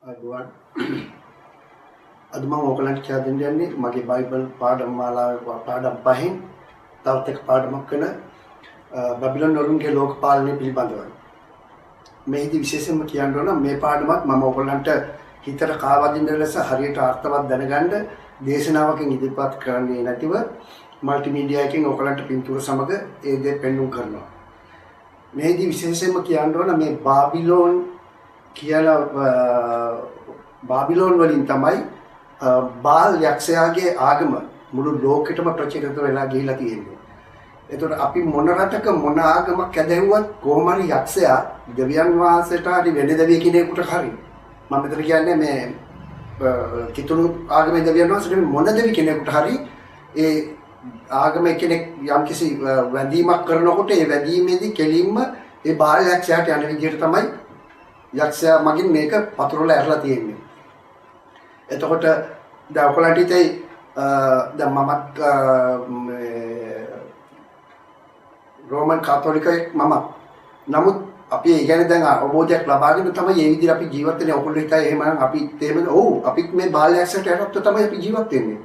අගුවන් අද මම ඔයගලන්ට කියලා දෙන්න යන්නේ මගේ බයිබල් පාඩම් මාලාවේ පාඩම් පහෙන් තවත් එක පාඩමක් වෙන බැබිලෝන් වරුන්ගේ ලෝක පාලනය පිළිබඳව. මේකදී විශේෂයෙන්ම කියන්න ඕන මේ පාඩමත් මම ඔයගලන්ට හිතට කාවදින්න ලෙස හරියට අර්ථවත් දැනගන්න දේශනාවකින් ඉදිරිපත් කරන්නේ නැතිව මල්ටිමීඩියා එකකින් ඔයගලන්ට පින්තූර සමග ඒ දේ පෙන්වුම් කරනවා. මේකදී විශේෂයෙන්ම කියන්න ඕන මේ බාබිලෝන් කියලා බාබිලෝන් වලින් තමයි බාල් යක්ෂයාගේ ආගම මුළු ලෝකෙටම ප්‍රචලිත වෙලා ගිහිලා තියෙන්නේ. ඒතකොට අපි මොන රටක මොන ආගමක් ඇදෙව්වත් කොහොම හරි යක්ෂයා දෙවියන් වහන්සේට හරි වෙන දෙවිය කෙනෙකුට හරි මම මෙතන කියන්නේ මේ කිතුණු ආගමේ දෙවියන් වහන්සේට මොන දෙවි කෙනෙකුට හරි ඒ ආගමේ කෙනෙක් යම්කිසි වැඳීමක් කරනකොට ඒ වැඳීමේදී කෙලින්ම ඒ බාල් යක්ෂයාට යන විදිහට තමයි යක්ෂයා මගින් මේක පතුරවලා ඇරලා තියෙන්නේ. එතකොට දැන් ඔයගලන්ට ඉතින් දැන් මමත් රෝමන් කාතෝලිකයෙක් මම. නමුත් අපි ඒ කියන්නේ දැන් අවබෝධයක් ලබාගෙන තමයි මේ විදිහට අපි ජීවත් වෙන්නේ. ඔයගොල්ලෝ හිතයි එහෙමනම් අපි ඔව් අපිත් මේ බාලයක්ෂයට යනකොට තමයි අපි ජීවත් වෙන්නේ.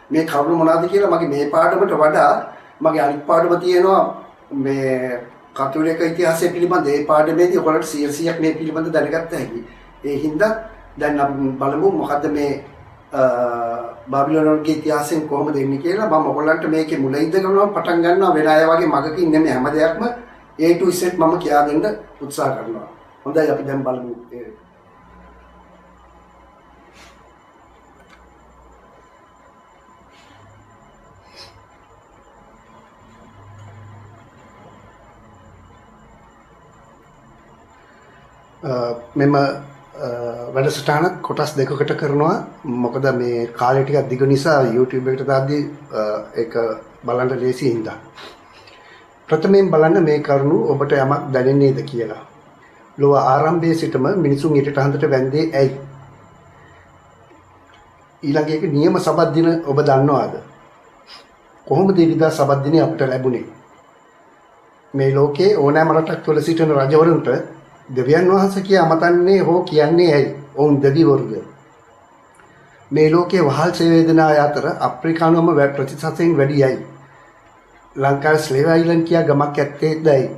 මේ කරුණ මොනවද කියලා මගේ මේ පාඩමට වඩා මගේ අනිත් පාඩම තියෙනවා මේ කතෝලික ඉතිහාසය පිළිබඳ ඒ පාඩමේදී ඔයගොල්ලන්ට 100ක් මේ පිළිබඳ දැනගත්ත හැකි. ඒ හින්දා දැන් අපි බලමු මොකද්ද මේ බාබිලෝන්ගේ ඉතිහාසයෙන් කොහොමද එන්නේ කියලා. මම ඔයගොල්ලන්ට මේකේ මුල ඉඳගෙන පටන් ගන්නවා වෙන අය වගේ මගකින් නෙමෙයි හැම දෙයක්ම A to Z මම කියා දෙන්න උත්සාහ කරනවා. හොඳයි අපි දැන් බලමු. මෙම වැඩසටහන කොටස් දෙකකට කරනවා. මොකද මේ කාලය ටිකක් දිග නිසා YouTube එකට දාද්දී ඒක බලන්න ලේසි හින්දා. ප්‍රථමයෙන් බලන්න මේ කරුණු ඔබට යමක් දැනෙන්නේද කියලා. ලෝක ආරම්භයේ සිටම මිනිසුන් ඊටට හන්දට වැන්දේ ඇයි? ඊළඟ එක නියම සබත් දින ඔබ දන්නවාද? කොහොමද ඉරිදා සබත් දිනේ අපට ලැබුණේ? මේ ලෝකේ ඕනෑම රටක් තුළ සිටින රජවරුන්ට දෙවියන් වහන්සේ කිය අමතන්නේ හෝ කියන්නේ ඇයි? ඔවුන් දෙවිවරුද? මේ ලෝකයේ වහල් වේදනා අතර අප්‍රිකානුවම ප්‍රතිශතයෙන් වැඩි ඇයි? ලංකාවේ ස්ලේව් අයිලන්ඩ් කියා ගමක් ඇත්තේද ඇයි?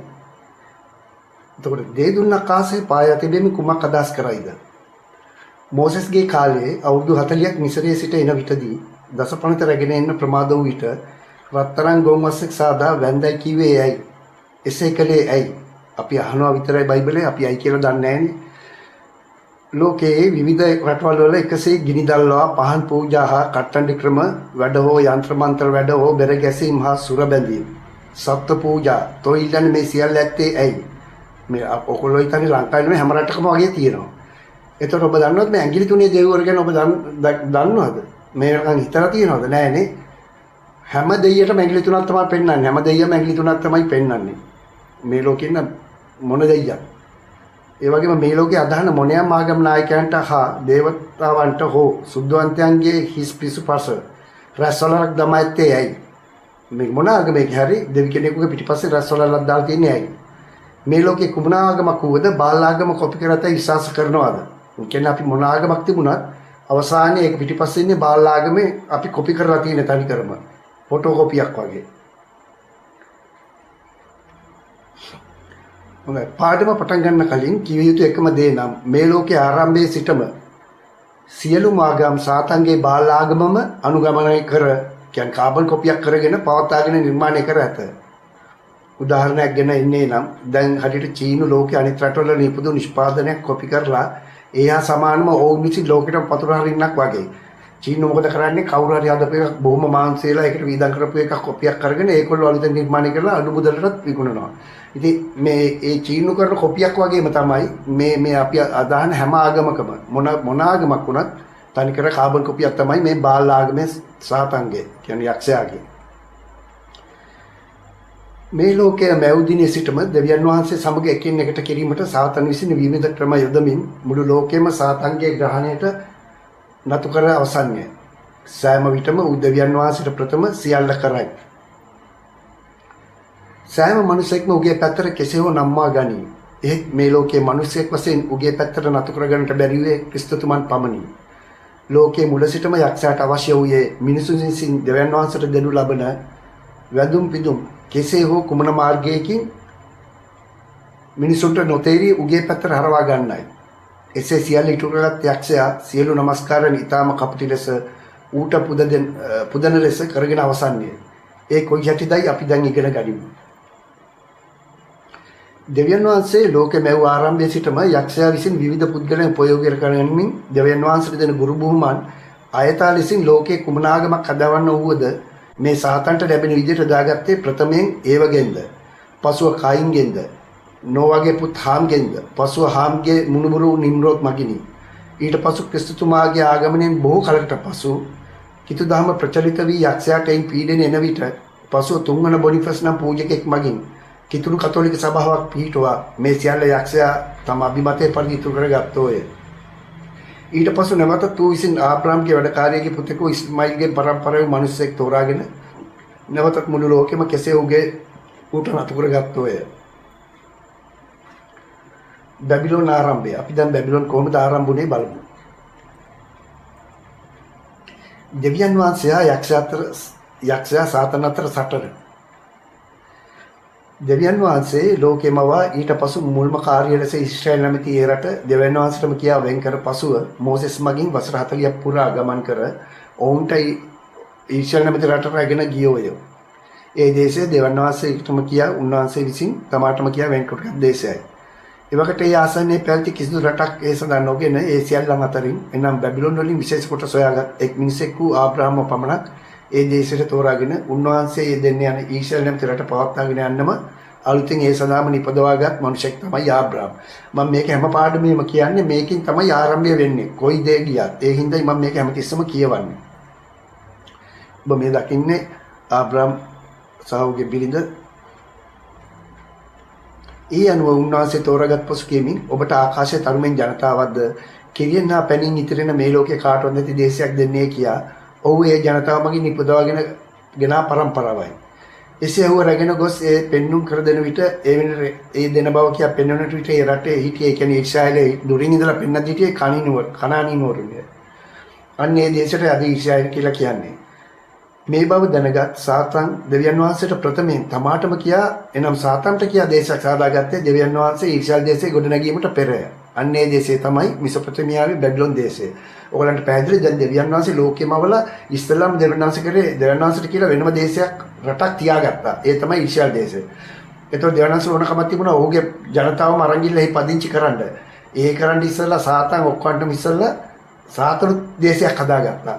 එතකොට දේදුන්න ආකාශයේ පාය තිබෙමින් කුමක් අදහස් කරයිද? මෝසෙස්ගේ කාලයේ අවුරුදු 40ක් මිසරයේ සිට එන විටදී දසපණත රැගෙන එන්න ප්‍රමාද වූ විට රත්තරන් ගොම්වස්සෙක් සාදා වැන්දයි කිව්වේ ඇයි? එසේ කළේ ඇයි? අපි අහනවා විතරයි බයිබලයේ අපි අයි කියලා දන්නේ නැහැනේ. ලෝකයේ විවිධ රටවල් වල එකසේ ගිනි දල්වා පහන් පූජා හා කට්ටණ්ඩි ක්‍රම වැඩ හෝ යන්ත්‍ර මන්ත්‍ර වැඩ හෝ බෙර ගැසීම් හා සුර බැඳීම් සත්ත්ව පූජා තොයිලන් මේ සියල්ල ඇත්තේ ඇයි? මේ ඔකොල්ලෝ හිතන්නේ ලංකාවේ නෙමෙයි හැම රටකම වගේ තියෙනවා. එතකොට ඔබ දන්නවද මේ ඇඟිලි තුනේ දෙවිවරු ගැන ඔබ දන්නවද? මේ නිකන් හිතලා තියෙනවද? නෑනේ. හැම දෙයියටම ඇඟිලි තුනක් තමයි පෙන්වන්නේ. හැම දෙයියම ඇඟිලි තුනක් තමයි පෙන්වන්නේ. මේ ලෝකෙන්න මොන දෙයියක්? ඒ වගේම මේ ලෝකයේ අදහන මොනියම් ආගම් නායකයන්ට හා දේවතාවන්ට හෝ සුද්ධවන්තයන්ගේ හිස් පිසුපස රැස්වලක් දමයිත්තේ ඇයි? මේ මොන ආගමක හරි දෙවි කෙනෙකුගේ පිටිපස්සේ රැස්වලක් දාලා තියන්නේ ඇයි? මේ ලෝකයේ කුමන ආගමක් වුවද බාල ආගම කොපි කරලා විශ්වාස කරනවද? ඒ කියන්නේ අපි මොන ආගමක් තිබුණත් අවසානයේ ඒක පිටිපස්සේ ඉන්නේ බාල ආගමේ අපි කොපි කරලා තියෙන තනිකරම ෆොටෝ කොපියක් වගේ. පාඩම පටන් ගන්න කලින් කිව යුතු එකම දේ නම් මේ ලෝකයේ ආරම්භයේ සිටම සියලුම ආගම් සාතන්ගේ බාල ආගමම අනුගමනය කර කියන්නේ කාබන් කොපියක් කරගෙන පවත්වාගෙන නිර්මාණය කර ඇත. උදාහරණයක් ගෙන ඉන්නේ නම් දැන් හරියට චීන ලෝකයේ අනිත් රටවල නිපදු නිෂ්පාදනයක් කොපි කරලා ඒහා සමානම ඔවුන් විසින් ලෝකෙට පතුර හරින්නක් වගේ. චීන මොකද කරන්නේ? කවුරු හරි හදපු එකක් බොහොම මාංශයලා ඒකට වීදම් කරපු එකක් කොපියක් කරගෙන ඒගොල්ලෝ අලුතෙන් නිර්මාණය කරලා අඩු මුදලටත් විකුණනවා. ඉතින් මේ ඒ චීනු කරන කොපියක් වගේම තමයි මේ අපි අදහන හැම ආගමකම මොන ආගමක් වුණත් තනිකර කාබන් කොපියක් තමයි මේ බාල ආගමේ සාතන්ගේ කියන්නේ යක්ෂයාගේ. මේ ලෝකයේ මැවුදිනේ සිටම දෙවියන් වහන්සේ සමග එකින් එකට කිරීමට සාතන් විසින් විවිධ ක්‍රම යොදමින් මුළු ලෝකෙම සාතන්ගේ ග්‍රහණයට නතු කර අවසන්ය. සෑම විටම දෙවියන් වහන්සේට ප්‍රථම සියල්ල කරයි. සෑම මිනිසෙක්ම උගේ පැත්තට කෙසේ හෝ නම්මා ගනී. එහෙත් මේ ලෝකයේ මිනිසෙක් වශයෙන් උගේ පැත්තට නතු කරගන්නට බැරි වූයේ ක්‍රිස්තුතුමන් පමණි. ලෝකයේ මුල සිටම යක්ෂයාට අවශ්‍ය වූයේ මිනිසුන් විසින් දෙවියන් වහන්සේට දෙනු ලබන වැඳුම් පිදුම් කෙසේ හෝ කුමන මාර්ගයකින් මිනිසුන්ට නොතේරී උගේ පැත්තට හරවා ගන්නයි. එසේ සියල්ල ඉටු කරගත් යක්ෂයා සියලු නමස්කාරයන් ඊටම කපටි ලෙස ඌට පුදන ලෙස කරගෙන අවසන්ය. ඒ කොයි යටිදයි අපි දැන් ඉගෙන ගනිමු. දෙවියන් වහන්සේ ලෝකෙ මැව් ආරම්භයේ සිටම යක්ෂයා විසින් විවිධ පුද්ගලයන් ප්‍රයෝග කරගනිමින් දෙවියන් වහන්සේට දෙන ගුරු බුහුමන් අයථා ලෙසින් ලෝකේ කුමන ආගමක් හදවන්න වූවද මේ සාතන්ට ලැබෙන විදිහට දාගත්තේ ප්‍රථමයෙන් ඒවගෙන්ද, පසුව කයින්ගෙන්ද, නෝවාගේ පුත් හාම්ගෙන්ද, පසුව හාම්ගේ මුණුබුරු නිම්රෝත් මගිනි. ඊට පසු ක්‍රිස්තුතුමාගේ ආගමනයෙන් බොහෝ කලකට පසු කිතුදහම ප්‍රචලිත වී යක්ෂයාට එයින් පීඩන එන විට පසුව තුන්වන බොනිෆස් නම් පූජකෙක් මගින් කිතුණු කතෝලික සභාවක් පිහිටුවා මේ සියල්ල යක්ෂයා තම අභිමතයේ පරිදි ඉතුරු කරගත්තෝය. ඊට පසු නැවත තු විසින් ආබ්‍රාම්ගේ වැඩකාරයාගේ පුතෙකු ඉස්මායිල්ගේ පරම්පරාවේ මිනිසෙක් තෝරාගෙන නැවතත් මුළු ලෝකෙම කෙසේ ඌට නතු කරගත්තෝය. බැබිලෝන ආරම්භය. අපි දැන් බැබිලෝන කොහොමද ආරම්භ වුනේ බලමු. දෙවියන් වහන්සේ යක්ෂයා සාතන් අතර සටන. දෙවියන් වහන්සේ ලෝකෙමවා ඊට පසු මුල්ම කාර්ය ලෙස ඊශ්‍රායල් නැමැති ඒ රට දෙවියන් වහන්සේටම කියා වෙන් කර පසුව මෝසෙස් මගින් වසර 40ක් පුරා ගමන් කර ඔවුන්ට ඊශ්‍රායල් නැමැති රටට රැගෙන ගියෝය. ඒ දේශය දෙවියන් වහන්සේටම කියා උන්වහන්සේ විසින් තමාටම කියා වෙන් කරගත් දේශයයි. එවකට ඒ ආසන්නයේ පැවති කිසිදු රටක් ඒ සඳහා නොගෙන ඒ සියල්ලන් අතරින් එනම් බැබිලෝන් වලින් විශේෂ කොට සොයාගත් එක් මිනිසෙකු ආබ්‍රාහ්ම පමණක් ඒ දේශයට තෝරාගෙන උන්වහන්සේ ඒ දෙන්න යන ඊශ්‍රායල් නැමැති රට පවත්වාගෙන යන්නම අලුතින් ඒ සඳහාම නිපදවාගත් මිනිසෙක් තමයි ආබ්‍රාහ්ම. මම මේක හැම පාඩමේම කියන්නේ මේකෙන් තමයි ආරම්භය වෙන්නේ. කොයි දේ ගියත් ඒ හින්දායි මම මේක හැමතිස්සම කියවන්නේ. ඔබ මේ දකින්නේ ආබ්‍රාහ්ම සහෝගේ බිරිඳ. ඒ අනුව උන්වහන්සේ තෝරාගත් පසු කියමින් ඔබට ආකාශයේ තරුමෙන් ජනතාවක්ද කිරියෙන් හා පැනින් ඉතිරෙන මේ ලෝකේ කාටවත් නැති දේශයක් දෙන්නේ කියා ඔහු ඒ ජනතාව මගින් නිපදවාගෙන ගෙනා පරම්පරාවයි. එසේ ඔහු රැගෙන ගොස් ඒ පෙන්눔 කර දෙන විට ඒ දෙන බව කියා පෙන්වන විට ඒ රටේ හිටියේ කියන්නේ ඊශ්‍රායලයේ දුරින් ඉඳලා පෙන්නත් හිටියේ කනානීනුවරුන්ය. අන්න ඒ දේශයට අද ඊශ්‍රායල කියලා කියන්නේ. මේ බව දැනගත් සාතන් දෙවියන් වහන්සේට ප්‍රථමයෙන් තමාටම කියා එනම් සාතන්ට කියා දේශයක් සාදාගත්තේ දෙවියන් වහන්සේ ඊශ්‍රායල් දේශයේ ගොඩනැගීමට පෙරය. අන්න ඒ දේශය තමයි මෙසොපොතේමියාවේ බැබිලෝන් දේශය. ඔයගලන්ට පැහැදිලි දැන් දෙවියන් වහන්සේ ලෝකෙම අවල ඉස්ලාම් දෙවියන් වහන්සේ කරේ දෙවියන් වහන්සේට කියලා වෙනම දේශයක් රටක් තියාගත්තා. ඒ තමයි ඊශ්‍රායල් දේශය. ඒතකොට දෙවියන් වහන්සේ ඕන කමක් තිබුණා ඔහුගේ ජනතාවම අරන් ගිහලා එහි පදිංචි කරන්න. ඒ කරන්න ඉස්සෙල්ලා සාතන් ඔක්කොන්ටම ඉස්සෙල්ලා සාතන දේශයක් හදාගත්තා.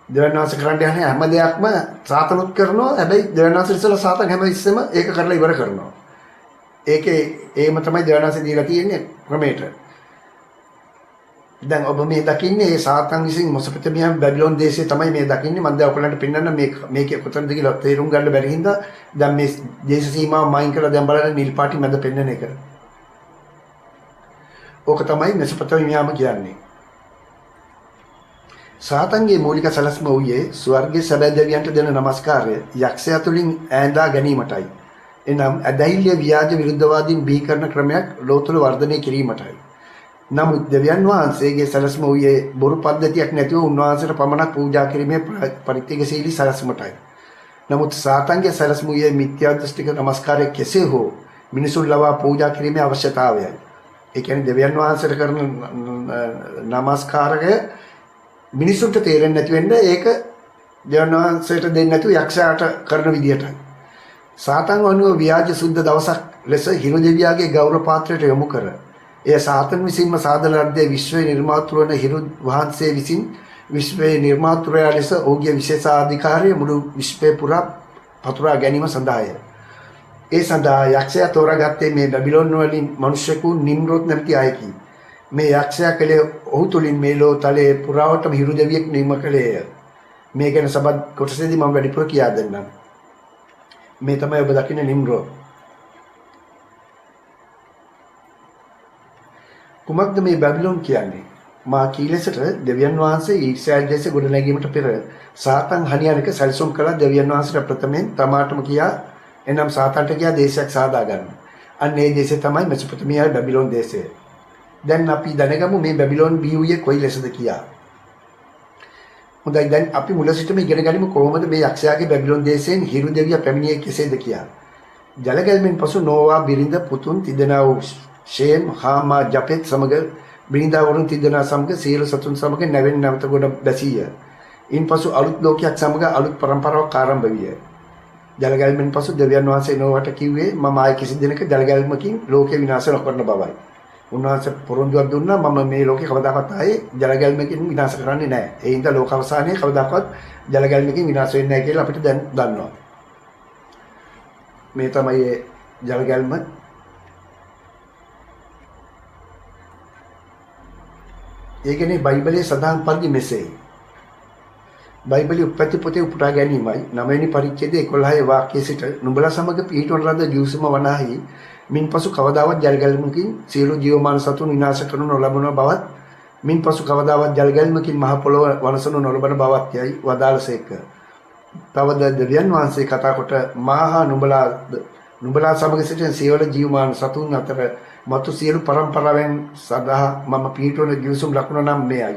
දෙවියන් වහන්සේ කරන්න යන්නේ හැම දෙයක්ම සාතනුත් කරනවා. හැබැයි දෙවියන් වහන්සේ ඉස්සෙල්ලා සාතන් හැම ඉස්සෙම ඒක කරලා ඉවර කරනවා. ඒකේ ඒම තමයි දෙවියන් වහන්සේ දීලා තියෙන්නේ ක්‍රමයට. දැන් ඔබ මේ දකින්නේ ඒ සාතන් විසින් මොසොපොතේමියාවේ බැබිලෝන් දේශයේ තමයි මේ දකින්නේ. මම දැන් ඔයගලන්ට පෙන්නන්න මේකේ කොතනද කියලා තේරුම් ගන්න බැරි හින්දා දැන් මේ දේශ සීමාව මයින් කරලා දැන් බලන්න නිල් පාටි මැද පෙන්නන එක. ඕක තමයි මොසොපොතේමියාව කියන්නේ. සාතන්ගේ මූලික සැලැස්ම වූයේ ස්වර්ගයේ සැබෑ දෙවියන්ට දෙන නමස්කාරය යක්ෂයා තුලින් ඈඳා ගැනීමටයි. එනම් අදෛල්‍ය ව්‍යාජ විරුද්ධවාදීන් බිහි කරන ක්‍රමයක් ලෝතුල වර්ධනය කිරීමටයි. නමුත් දෙවියන් වහන්සේගේ සැලැස්ම වූයේ බොරු පද්ධතියක් නැතිව උන්වහන්සේට පමණක් පූජා කිරීමේ පරිත්‍යාගශීලී සැලැස්මටයි. නමුත් සාතන්ගේ සැලැස්ම වූයේ මිත්‍යා දෘෂ්ටික නමස්කාරය කෙසේ හෝ මිනිසුන් ලවා පූජා කිරීමේ අවශ්‍යතාවයයි. ඒ කියන්නේ දෙවියන් වහන්සේට කරන නමස්කාරය මිනිසුන්ට තේරෙන්නේ නැති වෙන්න ඒක දෙවියන් වහන්සේට දෙන්නේ නැතුව යක්ෂයාට කරන විදියටයි. සාතන් වනුව ව්‍යාජ සුද්ධ දවසක් ලෙස හිරු දෙවියාගේ ගෞරව පාත්‍රයට යොමු කර එය සාතන් විසින්ම සාදන ලද්දේ විශ්වයේ නිර්මාතෘ වන හිරු වහන්සේ විසින් විශ්වයේ නිර්මාතෘයා ලෙස ඔහුගේ විශේෂාධිකාරිය මුළු විශ්වය පුරා පතුරා ගැනීම සඳහාය. ඒ සඳහා යක්ෂයා තෝරාගත්තේ මේ බැබිලෝන් වලින් මිනිසෙකු නිම්රෝත් නැමැති අයකි. මේ යක්ෂයා කලේ ඔහු තුලින් මේ ලෝතලයේ පුරාවටම හිරු දෙවියෙක් නිර්ම කළේය. මේ ගැන සබත් කොටසේදී මම වැඩිපුර කියා දෙන්නම්. මේ තමයි ඔබ දකින්නේ නිම්රෝත්. කුමක්ද මේ බැබිලෝන් කියන්නේ? මා කීලෙසට දෙවියන් වහන්සේ ඊශ්‍රායල් දේශේ ගොඩනැගීමට පෙර සාතන් හණියනක සැලසුම් කළ දෙවියන් වහන්සේට ප්‍රථමයෙන් තමාටම කියා එනම් සාතන්ට කියා දේශයක් සාදා ගන්න. අන්න ඒ දේශය තමයි මෙසොපොතේමියාවේ බැබිලෝන් දේශය. දැන් අපි දැනගමු මේ බැබිලෝන් බිහිවුයේ කොයි ලෙසද කියලා. හොඳයි දැන් අපි මුල සිටම ඉගෙන ගනිමු කොහොමද මේ යක්ෂයාගේ බැබිලෝන් දේශයෙන් හිරු දෙවියා පැමිණියේ කෙසේද කියලා. ජලගැල්මෙන් පසු නෝවා බිරිඳ පුතුන් තිදෙනා වූ ෂේම් හාම ජපෙත් සමග බිරිඳවරුන් තිදෙනා සමග සියලු සතුන් සමග නැවෙන් නැවත ගොඩ බැසීය. ඉන්පසු අලුත් ලෝකයක් සමග අලුත් පරම්පරාවක් ආරම්භ විය. ජලගැල්මෙන් පසු දෙවියන් වහන්සේ නෝවාට කිව්වේ මම ආයේ කිසි දිනක ජලගැල්මකින් ලෝකේ විනාශ නොකරන බවයි. උන්වහන්සේ පොරොන්දුවක් දුන්නා මම මේ ලෝකේ කවදාකවත් ආයේ ජලගැල්මකින් විනාශ කරන්නේ නැහැ. ඒ හින්දා ලෝක අවසානයේ කවදාකවත් ජලගැල්මකින් විනාශ වෙන්නේ නැහැ කියලා අපිට දැන් දන්නවා. මේ තමයි ඒ ජලගැල්ම. ඒකනේ බයිබලයේ සඳහන් පරිදි මෙසේ. බයිබලයේ උප්පත්ති පොතේ උපුටා ගැනීමයි 9 වෙනි පරිච්ඡේදයේ 11 වාක්‍යයේ සිට නුඹලා සමග පිහිටවන ලද ජීවසම වනාහි මින්පසු කවදාවත් ජලගැල්මකින් සියලු ජීවමාන සතුන් විනාශ කරනු නොලබන බවත් මින්පසු කවදාවත් ජලගැල්මකින් මහ පොළොව වනසනු නොලබන බවත් යයි වදාළසේක. තවද දෙවියන් වහන්සේ කතා කොට මාහා නුඹලා සමග සිටින සියලු ජීවමාන සතුන් අතර මතු සියලු පරම්පරාවෙන් සදා මම පිහිටවන ජීවසුම් ලකුණ නම් මෙයයි.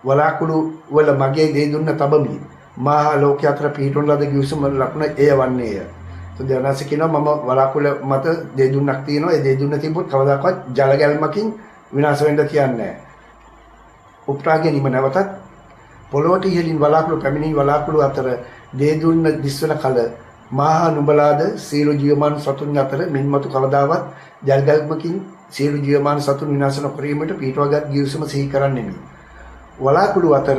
වලාකුළු වල මගේ දේ දුන්න තබමි. මාහා ලෝක අතර පිහිටවන ලද ජීවසුම් ලකුණ එය වන්නේය. දෙවනාසේ කියනවා මම වලාකුළ මත දේ දුන්නක් තියෙනවා. ඒ දේ දුන්න තිබ්බොත් කවදාකවත් ජලගැල්මකින් විනාශ වෙන්න තියන්නේ නැහැ. උපුටා ගැනීම නැවතත් පොළොවට ඉහළින් වලාකුළු පැමිණි වලාකුළු අතර දේ දුන්න දිස්වන කල මාහා නුඹලාද සියලු ජීවමාන සතුන් අතර මින්මතු කවදාවත් ජලගැල්මකින් සියලු ජීවමාන සතුන් විනාශ නොකිරීමට පිටවගත් ජීවසම සිහි කරන්නෙමි. වලාකුළු අතර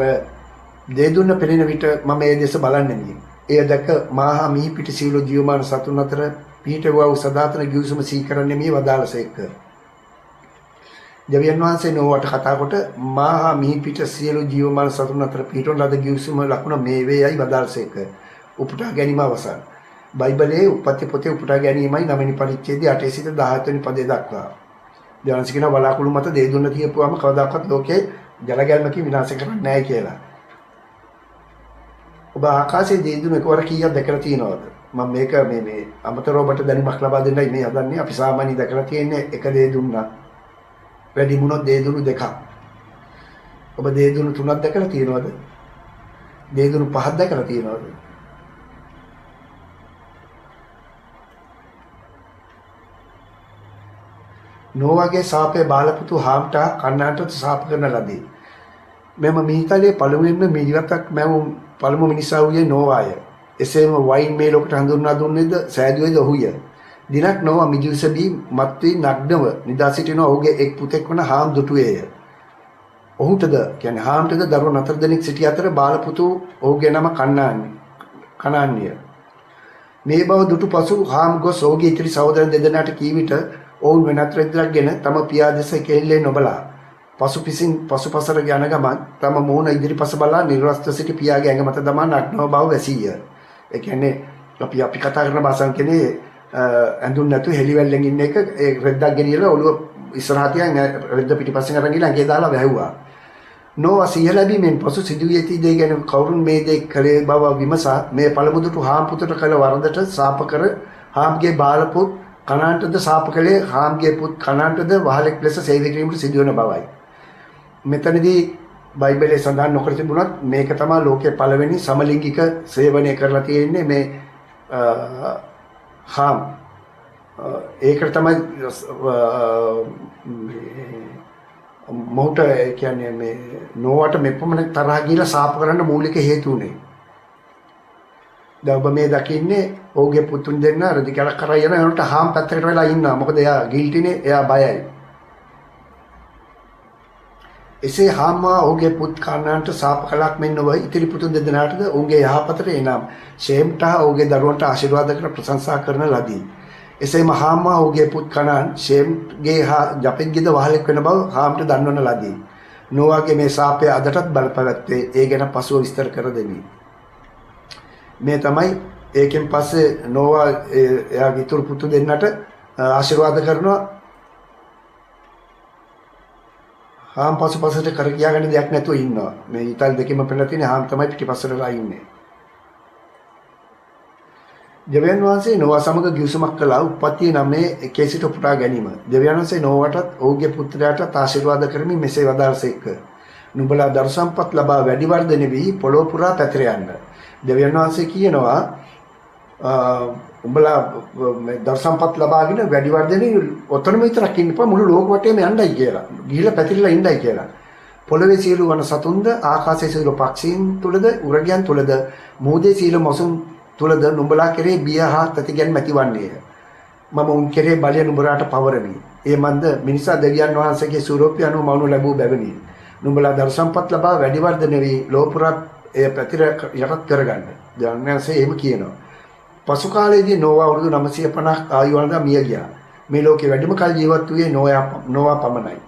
දේ දුන්න පෙනෙන විට මම ඒ දෙස බලන්නෙමි. එය දැක මාහා මිහි පිට සියලු ජීවමාන සතුන් අතර පිහිටවූ සදාතන ජීවසම සිහි කරන්නෙමි වදාළසේක. දෙවියන් වහන්සේ නෝවාට කතා කොට මාහා මිහි පිට සියලු ජීවමාන සතුන් අතර පිහිටවන ලද ජීවසම ලකුණ මේ වේයයි වදාළසේක. උපුටා ගැනීම අවසන්. බයිබලයේ උප්පත්ති පොතේ උපුටා ගැනීමයි 9 වෙනි පරිච්ඡේදයේ 8 සිට 17 වෙනි පදේ දක්වා. දෙවන්සි කියන වලාකුළු මත දේ දුන්න තියපුවාම කවදාකවත් ලෝකේ ජලගැල්මකින් විනාශ කරන්නේ නැහැ කියලා. ඔබ ආකාශයේ දේ දුන්න එකවර කීයක් දැකලා තියෙනවද? මම මේක මේ අමතරව ඔබට දැනුමක් ලබා දෙන්නයි මේ හදන්නේ. අපි සාමාන්‍යයෙන් දැකලා තියෙන්නේ එක දේ දුන්නා. වැඩි මුණොත් දේ දුන්නු දෙකක්. ඔබ දේ දුන්නු තුනක් දැකලා තියෙනවද? දේ දුන්නු පහක් දැකලා තියෙනවද? නෝවාගේ සාපේ බාලපුතු හාම්ට කන්නාට සාප කරන ලදී. මෙම මිහිතලේ පළමුවෙන්ම මිලිවතක් මැවුම් පළමු මිනිසා වූයේ නෝවාය. එසේම වයින් මේ ලෝකට හඳුන්වා දුන්නේද සෑදුවේද ඔහුය. දිනක් නෝවා මිජුසබී මත්වී නග්නව නිදා සිටින ඔහුගේ එක් පුතෙක් වන හාම් දුටුවේය. ඔහුටද කියන්නේ හාම්ටද දරුවෝ 4 දෙනෙක් සිටි අතර බාලපුතු ඔහුගේ නම කනාන්‍ය. මේ බව දුටු පසු හාම් ගොස් ඔහුගේ ඉතිරි සහෝදරන් දෙදෙනාට කී විට ඔවුන් වෙනත් රෙද්දක්ගෙන තම පියා දෙස කෙල්ලේ නොබලා පසුපසට යන ගමන් තම මූණ ඉදිරිපස බලා නිර්වස්ත්‍ර සිටි පියාගේ ඇඟ මත දමා නග්නව බව වැසීය. ඒ කියන්නේ අපි කතා කරන භාෂාවෙන් කියන්නේ ඇඳුම් නැතු හෙලිවැල්ලෙන් ඉන්න එක ඒ රෙද්දක් ගෙනියලා ඔළුව ඉස්සරහා තියන් රෙද්ද පිටිපස්සෙන් අරන් ගිහලා ඇඟේ දාලා වැහුවා. නෝවා සිහිය ලැබීමෙන් පසු සිදුවී ඇති දේ ගැන කවුරුන් මේ දේ කළේ බව විමසා මේ පළමු දුටු හාම් පුතට කළ වරදට සාප කර හාම්ගේ බාලපුත් කනාන්ටද සාප කළේ හාම්ගේ පුත් කනාන්ටද වහලෙක් ලෙස සේවය කිරීමට සිදුවන බවයි. මෙතනදී බයිබලයේ සඳහන් නොකර තිබුණත් මේක තමයි ලෝකයේ පළවෙනි සමලිංගික සේවනය කරලා තියෙන්නේ මේ හාම්. ඒකට තමයි මොහුට කියන්නේ මේ නෝවට මෙපමණ තරහ ගිහලා සාප කරන්න මූලික හේතු උනේ. දැන් ඔබ මේ දකින්නේ ඔහුගේ පුතුන් දෙන්න රදිකලක් කරා යන යනට හාම් පැත්තකට වෙලා ඉන්නවා. මොකද එයා ගිල්ටිනේ, එයා බයයි. එසේ හාම් ඔහුගේ පුත් කන්නාන්ට සාප කළක් මෙන් නොව ඉතිරි පුතුන් දෙදෙනාටද ඔහුගේ යහපතට එනම් ෂේම්ට ඔහුගේ දරුවන්ට ආශිර්වාද කර ප්‍රශංසා කරන ලදී. එසේම හාම් ඔහුගේ පුත් කනාන් ෂේම්ගේ හා ජපෙත්ගේද වහලෙක් වෙන බව හාම්ට දන්වන ලදී. නෝවාගේ මේ සාපය අදටත් බලපැවැත්තේ. ඒ ගැන පසුව විස්තර කර දෙමි. මේ තමයි ඒකෙන් පස්සේ නෝවා එයාගේ ඉතුරු පුතු දෙන්නට ආශිර්වාද කරනවා. හාම් පසුපසට කර කියාගන්න දෙයක් නැතුව ඉන්නවා. මේ ඉතාලි දෙකෙම පෙළලා තියෙන හාම් තමයි පිටිපස්සටලා ඉන්නේ. දෙවියන් වහන්සේ නොවා සමග ගිවිසුමක් කළා උප්පත්තිය නමේ එකේ සිට උපුටා ගැනීම. දෙවියන් වහන්සේ නොවටත් ඔහුගේ පුත්‍රයාටත් ආශිර්වාද කරමින් මෙසේ වදාළසේක. නුඹලා දරු සම්පත් ලබා වැඩි වර්ධනය වී පොළොව පුරා පැතිර යන්න. දෙවියන් වහන්සේ කියනවා උඹලා දරු සම්පත් ලබාගෙන වැඩි වර්ධනය ඔතනම විතරක් ඉන්නපා මුළු ලෝක වටේම යන්නයි කියලා. ගිහිලා පැතිරලා ඉන්නයි කියලා. පොළවේ සියලු වන සතුන්ද ආකාශයේ සියලු පක්ෂීන් තුලද උරගයන් තුලද මෝදේ සියලු මොසුන් තුලද නුඹලා කෙරේ බිය හා තතිගැන්ම ඇතිවන්නේය. මම උන් කෙරේ බලය නුඹලාට පවරමි. ඒ මන්ද මිනිසා දෙවියන් වහන්සේගේ ස්වරූපය අනුව මවනු ලැබූ බැවිනි. නුඹලා දරු සම්පත් ලබා වැඩි වර්ධනය වී ලෝපුරා එය පැතිර යටත් කරගන්න. දැන්වහන්සේ එහෙම කියනවා. පසු කාලයේදී නෝවා අවුරුදු 950ක් ආයු වළඳා මිය ගියා. මේ ලෝකේ වැඩිම කල් ජීවත් වූයේ නෝවා පමණයි.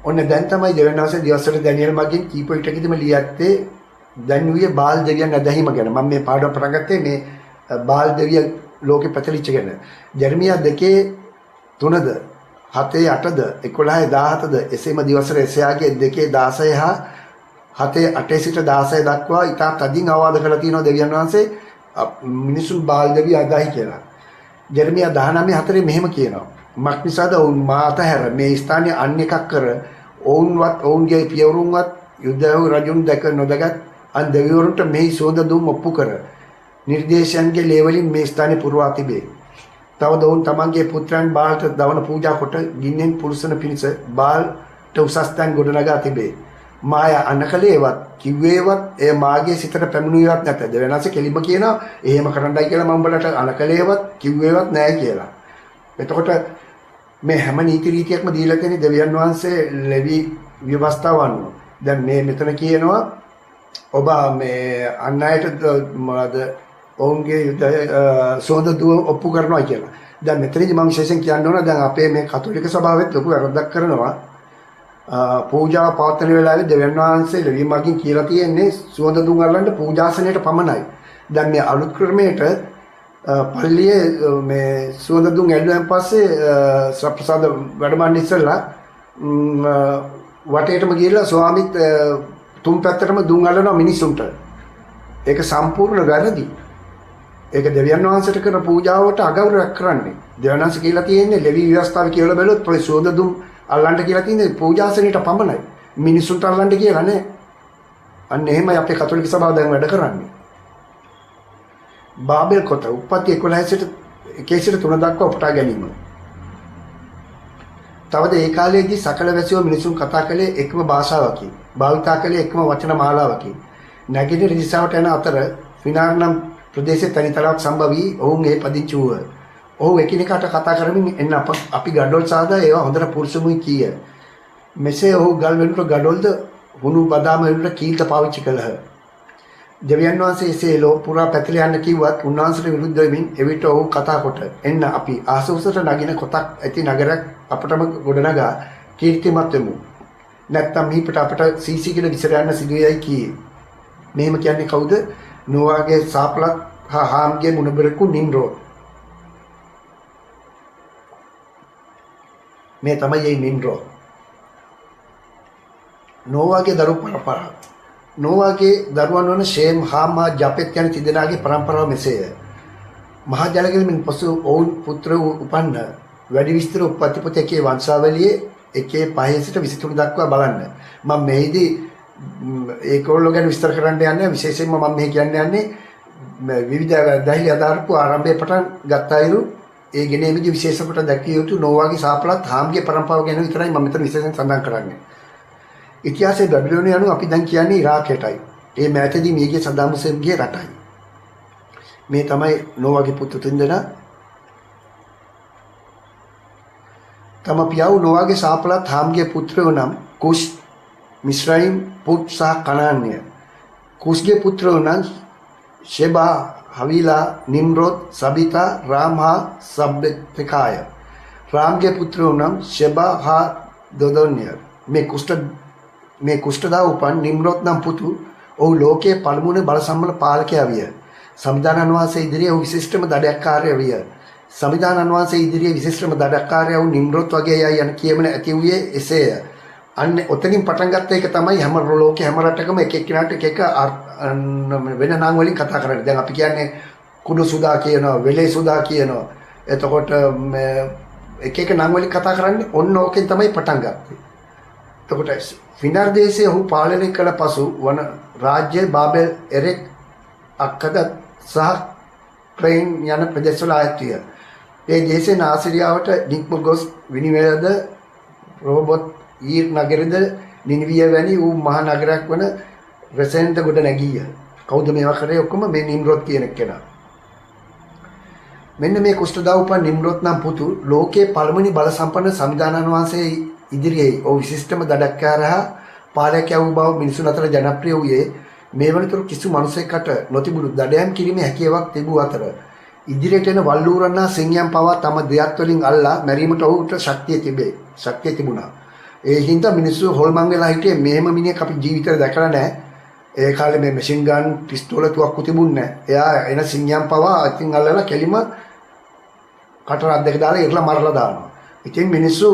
ඔන්න දැන් තමයි දෙවියන් වහන්සේ දිවසට දැනියල් මගින් කීප විටකදීම ලියත්තේ දැන්විය බාල් දෙවියන් අදහිම ගැන. මම මේ පාඩම පටන් ගත්තේ මේ බාල් දෙවියන් ලෝකෙ පැතිරිච්ච ගැන. ජර්මියා 2:3ද 7:8ද 11:17ද එසේම දිවසර එසයාගේ 2:16 හා 7:8 සිට 16 දක්වා ඉතා තදින් අවවාද කරලා තියෙනවා දෙවියන් වහන්සේ මිනිසුන් බාල් දෙවිය අදහි කියලා. ජර්මියා 19:4 මෙහෙම කියනවා. මක්නිසාද ඔවුන් මා අතහැර මේ ස්ථානයේ අන් එකක් කර ඔවුන්වත් ඔවුන්ගේ පියවරුන්වත් යුද්ධව රජුන් දැක නොදගත් අන් දෙවිවරුන්ට මෙහි සෝද දුම් ඔප්පු කර නිර්දේශයන්ගේ ලේවලින් මේ ස්ථානයේ පුරවා තිබේ. තවද ඔවුන් තමන්ගේ පුත්‍රයන් බාල්ට දවන පූජා කොට ගින්නෙන් පුරුෂන පිණිස බාල්ට උසස් තැන් ගොඩනගා තිබේ. මාය අනකලේවත් කිව්වේවත් එය මාගේ සිතට පැමිණුවේවත් නැත. දෙවෙනස කෙලිම කියනවා එහෙම කරන්නයි කියලා මම උඹලට අනකලේවත් කිව්වේවත් නැහැ කියලා. එතකොට මේ හැම නීති රීතියක්ම දීලා තියෙන දෙවියන් වහන්සේ ලෙවි ව්‍යවස්ථාව අනුව. දැන් මේ මෙතන කියනවා ඔබ මේ අන් අයට මොනවද ඔවුන්ගේ සෝද දුව ඔප්පු කරනවා කියලා. දැන් මෙතනදී මම විශේෂයෙන් කියන්න ඕන දැන් අපේ මේ කතෝලික සභාවෙත් ලොකු වැරද්දක් කරනවා. පූජාව පවත්වන වෙලාවේ දෙවියන් වහන්සේ ලෙවි මගින් කියලා තියෙන්නේ සුවඳ දුම් අරලන්න පූජාසනයට පමණයි. දැන් මේ අලුත් ක්‍රමයට පල්ලියේ මේ සුවඳ දුම් ඇල්ලුවෙන් පස්සේ සප්‍රසාද වැඩමණ්ඩ ඉස්සෙල්ලා වටේටම ගිහිල්ලා ස්වාමිත් තුන් පැත්තටම දුම් අල්ලනවා මිනිසුන්ට. ඒක සම්පූර්ණ වැරදි. ඒක දෙවියන් වහන්සේට කරන පූජාවට අගෞරවයක් කරන්නේ. දෙවියන් වහන්සේ කියලා තියෙන්නේ ලෙවි ව්‍යවස්ථාවේ කියලා බැලුවොත් ඔය සුවඳ දුම් අල්ලන්න කියලා තියෙන්නේ පූජාසනෙට පමණයි. මිනිසුන්ට අල්ලන්න කියලා නෑ. අන්න එහෙමයි අපේ කතෝලික සභාව දැන් වැඩ කරන්නේ. බාබෙල් කොට උප්පත්ති 11 සිට 1 සිට 3 දක්වා උපුටා ගැනීම. තවද ඒ කාලයේදී සකල වැසියෝ මිනිසුන් කතා කළේ එකම භාෂාවකින්. භාවිතා කළේ එකම වචන මාලාවකින්. නැගිටින දිශාවට යන අතර ෆිනාර් නම් ප්‍රදේශයේ තනිතරක් සම්භවී ඔවුන් ඒ පදිංචි වූහ. ඔහු එකිනෙකාට කතා කරමින් එන්න අපි ගඩොල් සාදා ඒවා හොඳට පුරුෂමුයි කීය. මෙසේ ඔහු ගල් වෙනුට ගඩොල්ද හුණු බදාම වෙනුට කීල්ද පාවිච්චි කළහ. දෙවියන් වහන්සේ එසේ ලෝක පුරා පැතිර යන්න කිව්වත් උන්වහන්සේට විරුද්ධ වෙමින් එවිට ඔහු කතා කොට එන්න අපි ආසුසට නගින කොටක් ඇති නගරයක් අපටම ගොඩනගා කීර්තිමත් වෙමු. නැත්තම් මිහිපට අපට සීසී කියලා විසර යන්න සිදුවේයි කීයේ. මෙහෙම කියන්නේ කවුද? නෝවාගේ සාපලත් හාම්ගේ මුණබරකු නිම්රෝද්. මේ තමයි මේ නිම්රෝද්. නෝවාගේ දරු පරපරාව. නෝවාගේ දරුවන් වන ෂේම්, හාම්, ජපෙත් යන තිදෙනාගේ පරම්පරාව මෙසේය. මහා ජලගලමින් පසු ඔවුන් පුත්‍ර උපන්න වැඩි විස්තර උප්පත්ති පොතේ වංශාවලියේ 1:5 සිට 23 දක්වා බලන්න. මම මෙහිදී ඒකෝල්ලෝ ගැන විස්තර කරන්න යන්නේ විශේෂයෙන්ම මම මෙහි කියන්න යන්නේ විවිධ දෛහික ආධාරපු ආරම්භයේ පටන් ගත්ත අයුරු ඒ ගෙනෙමිදි විශේෂ කොට දැක්විය යුතු නෝවාගේ සාපලත් හාම්ගේ පරම්පරාව ගැන විතරයි මම මෙතන විශේෂයෙන් සඳහන් කරන්නේ. ඉතිහාසයේ බැබිලෝනිය අනුව අපි දැන් කියන්නේ ඉරාකයටයි. ඒ මෑතදී මේගේ සදාම් හුසේන්ගේ රටයි. මේ තමයි නෝවාගේ පුතු තුන්දෙනා. තම පියාණන් නෝවාගේ සාපලත් හාම්ගේ පුත්‍රයෝ නම් කුෂ්, මිස්රයිම්, පුත් සහ කනාන්‍ය. කුෂ්ගේ පුත්‍රයෝ නම් ෂෙබා, හවිලා, නිම්රෝද්, සබිතා, රාම් හා සබ්බෙතකාය. රාම්ගේ පුත්‍රයෝ නම් ෂෙබා හා දොදොන්‍ය. මේ කුෂ්ඨදා උපන් නිම්රෝද් නම් පුතු ඔහු ලෝකයේ පළමුවන බල සම්මල පාලකයා විය. සම්විධානන් වහන්සේ ඉදිරියේ ඔහු විශිෂ්ටම දඩයක්කාරය විය. සම්විධානන් වහන්සේ ඉදිරියේ විශිෂ්ටම දඩයක්කාරය වූ නිම්රෝද් වගේ යයි යන කියමන ඇති වූයේ එසේය. අන්න ඔතනින් පටන් ගත්ත එක තමයි හැම ලෝකේ හැම රටකම එක එක්කිනාට එක වෙන නම් වලින් කතා කරන්නේ. දැන් අපි කියන්නේ කුඩු සුදා කියනවා, වෙලේ සුදා කියනවා. එතකොට එක එක නම් වලින් කතා කරන්නේ ඔන්න ඕකෙන් තමයි පටන් ගත්තේ. එතකොට ෆින්ලාන්ඩ් දේශයේ ඔහු පාලනය කළ පසු වන රාජ්‍ය බාබෙල් එරෙක් අක්කද සහ ට්‍රේන් යන ප්‍රදේශවල ආයත්තිය. ඒ දේශයේ නාසිරියාවට නික්ම ගොස් විනිවිද රෝබොට් ඊර් නගරද නිනිවිය වැනි වූ මහා නගරයක් වන රෙසෙන්ට ගොඩ නැගීය. කවුද මේවා කරේ? ඔක්කොම මේ නිම්රොත් කියන කෙනා. මෙන්න මේ කුෂ්ඨදාවුපන් නිම්රොත් නම් පුතු ලෝකයේ පළමුනි බල සම්පන්න සංවිධානන් වහන්සේ ඉදිරියේ ඔහු විශිෂ්ටම දඩක්කාරහා පාලකයා වූ බව මිනිසුන් අතර ජනප්‍රිය වූයේ මේ වනතුරු කිසි මිනිසෙකුට නොතිබුණු දඩයම් කිරීමේ හැකියාවක් තිබූ අතර ඉදිරියට එන වල්ලූරන්නා සිංහයන් පවා තම දෙයත් වලින් අල්ලා මැරීමට ඔහුට ශක්තිය තිබුණා. ඒ හින්දා මිනිස්සු හොල්මන් වෙලා හිටියේ මෙහෙම මිනිහෙක් අපි ජීවිතේ දැකලා නැහැ. ඒ කාලේ මේ මැෂින් ගන් පිස්තෝල තුවක්කු තිබුණේ නැහැ. එයා එන සිංහයන් පවා අතින් අල්ලලා කෙලිම කටරක් දෙක දාලා ඉරලා මරලා දානවා. ඉතින් මිනිස්සු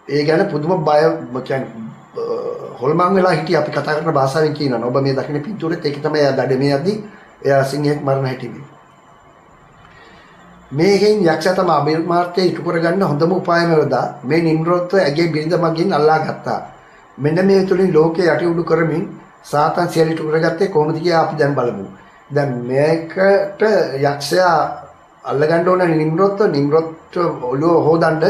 ඒ ගැන පුදුම බය කියන්නේ හොල්මන් වෙලා හිටිය අපි කතා කරන භාෂාවෙන් කියනවා. ඔබ මේ දකින්න පිටුරෙත් ඒක තමයි එයා දඩමේ යද්දි එයා සිංහෙක් මරණ හැටිවි. මේකෙන් යක්ෂයා තම අභිමාර්ථය ඉටු කරගන්න හොඳම උපායම වලදා මේ නිම්රොත්ව ඇගේ බිරිඳ මගින් අල්ලා ගත්තා. මෙන්න මේ තුලින් ලෝකේ යටි උඩු කරමින් සාතන් සියලු ඉටු කරගත්තේ කොහොමද කියලා අපි දැන් බලමු. දැන් මේකට යක්ෂයා අල්ලගන්න ඕන නිම්රොත් ඔළුව හොදන්න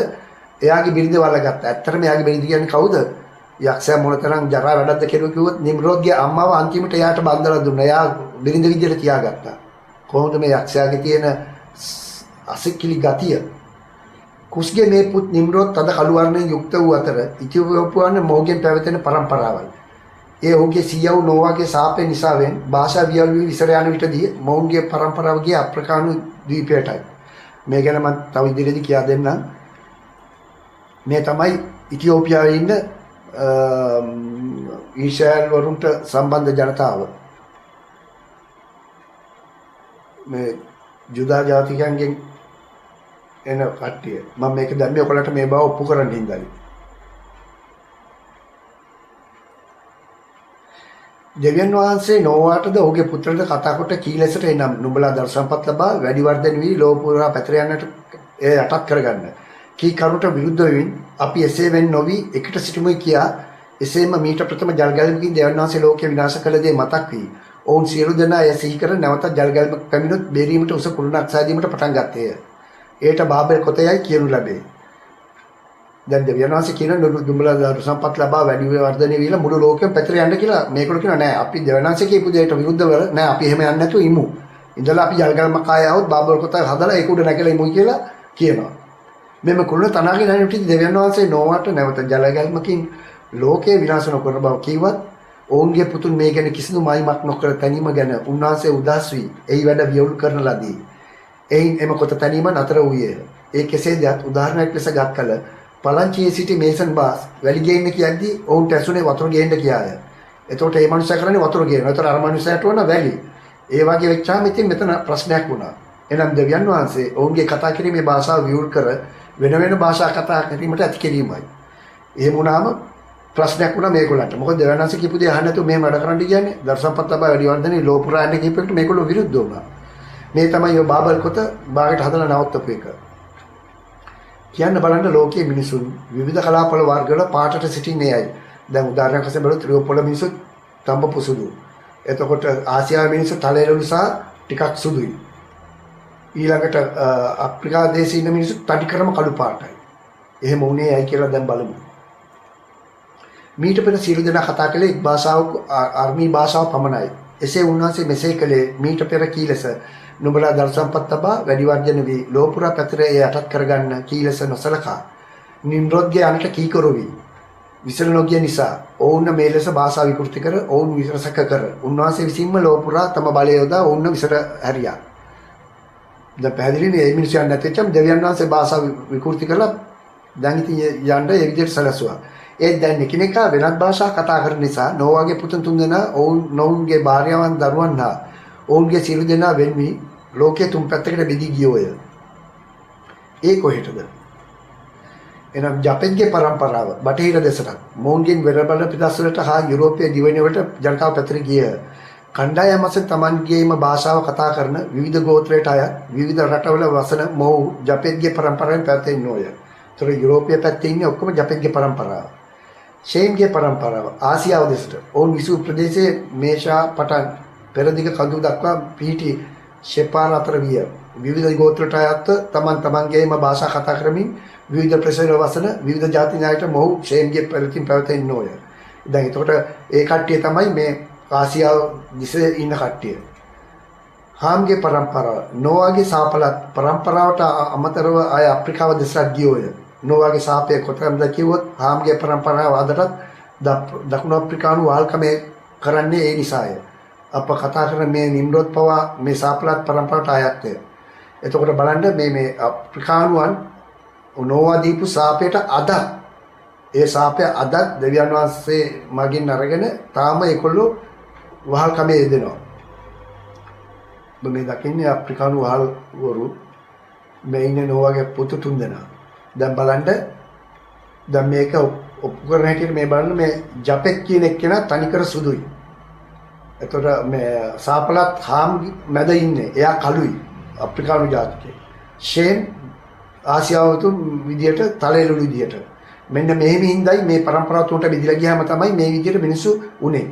එයාගේ බිරිඳ වල්ලගත්තා. ඇත්තටම එයාගේ බිරිඳ කියන්නේ කවුද? යක්ෂයා මොනතරම් ජරා වැඩක්ද කියලා කිව්වොත් නිම්රොත්ගේ අම්මව අන්තිමට එයාට බන්දලා දුන්නා. එයා බිරිඳ විදියට තියාගත්තා. කොහොමද මේ යක්ෂයාගේ තියෙන අසිකිලි ගතිය? කුස්ගේ මේ පුත් නිම්රොත් අද කළු වර්ණයෙන් යුක්ත වූ අතර ඉතිවෝපුවන මොහුගෙන් පැවතෙන පරම්පරාවයි. ඒ ඔහුගේ සියව් නෝවාගේ සාපේ නිසාවෙන් භාෂා වියල් වී විසර යන විටදී මොහුගේ පරම්පරාව ගිය අප්‍රිකානු ද්වීපයටයි. මේ ගැන මම තව ඉදිරියේදී කියා දෙන්නම්. මේ තමයි ඉතියෝපියාවේ ඉන්න ඊශ්‍රායල් වරුන්ට සම්බන්ධ ජනතාව. මේ ජුදා ජාතිකයන්ගෙන් එන කට්ටිය. මම මේක දැම්මේ ඔයගලට මේ බව ඔප්පු කරන්න හින්දායි. දෙවියන් වහන්සේ නෝවාටද ඔහුගේ පුත්‍රට කතා කොට කී ලෙසට එනම් නුඹලා දර්ශනපත් ලබා වැඩි වර්ධන වී ලෝපුරා පැතර යන්නට එය යටත් කරගන්න. කී කරුණට විරුද්ධ වෙමින් අපි එසේ වෙන් නොවි එකට සිටමුයි කියා එසේම මීට ප්‍රථම ජල්ගැලීමකින් දෙවියන් වහන්සේ ලෝකය විනාශ කළ දේ මතක් වී ඔවුන් සියලු දෙනා එය සිහි කර නැවතත් ජල්ගැලීමක් පැමිණොත් බේරීමට උස කුළුණක් සෑදීමට පටන් ගත්තේය. ඒට බාබෙල් කොතයයි කියනු ලැබේ. දැන් දෙවියන් වහන්සේ කියන දුඹලා දරු සම්පත් ලබා වැඩි වර්ධනය වීලා මුළු ලෝකෙම පැතිර යන්න කියලා මේගොල්ලෝ කියනවා නෑ අපි දෙවියන් වහන්සේ කියපු දෙයට විරුද්ධව නෑ අපි එහෙම යන්නේ නැතුව ඉමු. ඉඳලා අපි ජල්ගැලීමක් ආය આવොත් බාබෙල් කොතය හදලා ඒක උඩ නැගලා ඉමු කියලා කියනවා. මෙම කුළුණ තනාගෙන යන විට දෙවියන් වහන්සේ නෝවාට නැවත ජලගැලීමකින් ලෝකේ විනාශ නොකර බව කිව්වත් ඔවුන්ගේ පුතුන් මේ ගැන කිසිදු මායිමක් නොකර තැනීම ගැන උන්වහන්සේ උදාස් වී එයි වැඩ වියවුල් කරන ලදී. එයින් එම කොට තැනීම නතර වූයේ. ඒ කෙසේදත් උදාහරණයක් ලෙස ගත් කල පලංචියේ සිටි මේසන් බාස් වැලි ගේන්න කියද්දී ඔවුන්ට ඇසුනේ වතුර ගේන්න කියාය. එතකොට මේ මනුස්සයා කරන්නේ වතුර ගේනවා. ඒතර අර මනුස්සයාට වුණ වැලි. ඒ වගේ වෙච්චාම ඉතින් මෙතන ප්‍රශ්නයක් වුණා. එනම් දෙවියන් වහන්සේ ඔවුන්ගේ කතා කිරීමේ භාෂාව විවෘත කර වෙන වෙන භාෂා කතා කිරීමට ඇති කිරීමයි. එහෙම වුණාම ප්‍රශ්නයක් වුණා මේගොල්ලන්ට. මොකද දෙවියන් වහන්සේ කියපු දේ අහන්න නැතුව මෙහෙම වැඩ කරන්න කියන්නේ දර්ශනපත් ලබා වැඩි වර්ධනේ ලෝපුරා යන්න කියපෙකට මේගොල්ලෝ විරුද්ධ වුණා. මේ තමයි ඔය බාබල් කොට බාගට හදලා නවත්තපු එක. කියන්න බලන්න ලෝකයේ මිනිසුන් විවිධ කලාපවල වර්ගවල පාටට සිටින්නේ අයයි. දැන් උදාහරණයක් වශයෙන් බලුවොත් ත්‍රිපොළ මිනිස්සු තඹ පුසුදු. එතකොට ආසියාවේ මිනිස්සු තලෙලු නිසා ටිකක් සුදුයි. ඊළඟට අප්‍රිකා දේශයේ ඉන්න මිනිස්සු තඩිකරම කළු පාටයි. එහෙම වුණේ ඇයි කියලා දැන් බලමු. මීට පෙර සියලු දෙනා කතා කළේ එක් භාෂාවක ආර්මී භාෂාව පමණයි. එසේ උන්වහන්සේ මෙසේ කළේ මීට පෙර කී ලෙස නුඹලා දර්ශනපත් ලබා වැඩි වර්ධන වී ලෝපුරා පැතරේ යටත් කරගන්න කී ලෙස නොසලකා නිම්රොත්ගේ අනට කී කරොවි. විසල නොගිය නිසා ඔවුන් මේ ලෙස භාෂා විකෘති කර ඔවුන් විශ්වාසක කර උන්වහන්සේ විසින්ම ලෝපුරා තම බලය යොදා ඔවුන් විසර හැරියා. දැන් පැහැදිලිනේ මේ මිනිස්සුන් නැතිවම දෙවියන් වහන්සේ භාෂා විකෘති කළා. දැන් ඉතින් යන්න ඒ විදිහට සැලසුවා. ඒ දැන් එකිනෙකා වෙනත් භාෂා කතා කරන නිසා නෝවාගේ පුතුන් තුන්දෙනා ඔවුන්ගේ භාර්යාවන් දරුවන් හා ඔවුන්ගේ සියලු දෙනා වෙන් වී ලෝකයේ තුන් පැත්තකට බෙදී ගියෝය. ඒ කොහෙටද? එනම් ජපෙන්ගේ පරම්පරාව බටහිර දෙසට මොවුන්ගෙන් වෙරබල පිටස්වලට හා යුරෝපයේ දිවයින වලට ජනතාව පැතිර ගිය. කණ්ඩායම් වශයෙන් Tamanගේම භාෂාව කතා කරන විවිධ ගෝත්‍රයට අයත් විවිධ රටවල වසන මොහු ජපෙත්ගේ පරම්පරාවෙන් පැවතෙන්නේ නොය. ඒතර යුරෝපීය පැත්තේ ඉන්නේ ඔක්කොම ජපෙත්ගේ පරම්පරාව. ෂේම්ගේ පරම්පරාව ආසියාව දෙසට ඔවුන් විසූ ප්‍රදේශයේ මේෂා පටන් පෙරදිග කඳු දක්වා පිහිටි ෂෙපාන අතර විය. විවිධ ගෝත්‍රයට අයත් තමන්ගේම භාෂා කතා කරමින් විවිධ ප්‍රදේශවල වසන විවිධ ජාති ඥායට මොහු ෂේම්ගේ පැලකින් පැවතෙන්නේ නොය. දැන් එතකොට ඒ කට්ටිය තමයි මේ ආසියාව දිසේ ඉන්න කට්ටිය. හාම්ගේ පරම්පරාව නෝවාගේ සාපලත් පරම්පරාවට අමතරව ආය අප්‍රිකාව දෙසට ගියෝය. නෝවාගේ සාපය කොතරම්ද කිව්වොත් හාම්ගේ පරම්පරාව අදටත් දකුණු අප්‍රිකානු වාල්කමේ කරන්නේ ඒ නිසාය. අප කතා කරන මේ නිම්රොත් පවා මේ සාපලත් පරම්පරාවට අයත්ය. එතකොට බලන්න මේ අප්‍රිකානුවන් නෝවා දීපු සාපයට අද ඒ සාපය අද දෙවියන් වහන්සේ මගින් අරගෙන තාම ඒකොල්ලෝ වහල්කමේ යෙදෙනවා. මේ දකින්නේ අප්‍රිකානු වහල්වරු මේ ඉන්නේ නෝවාගේ පුතු තුන්දෙනා. දැන් බලන්න දැන් මේක ඔප්පු කරන හැටියට මේ බලන්න මේ ජපෙක් කියන එක්කෙනා තනිකර සුදුයි. එතකොට මේ සාපලත් හාම් මැද ඉන්නේ. එයා කළුයි. අප්‍රිකානු ජාතිකයෙක්. ෂේන් ආසියාව තුන් විදියට තලෙලු විදියට. මෙන්න මෙහෙම හින්දායි මේ પરම්පරාව තුනට බෙදලා ගියාම තමයි මේ විදියට මිනිස්සු උනේ.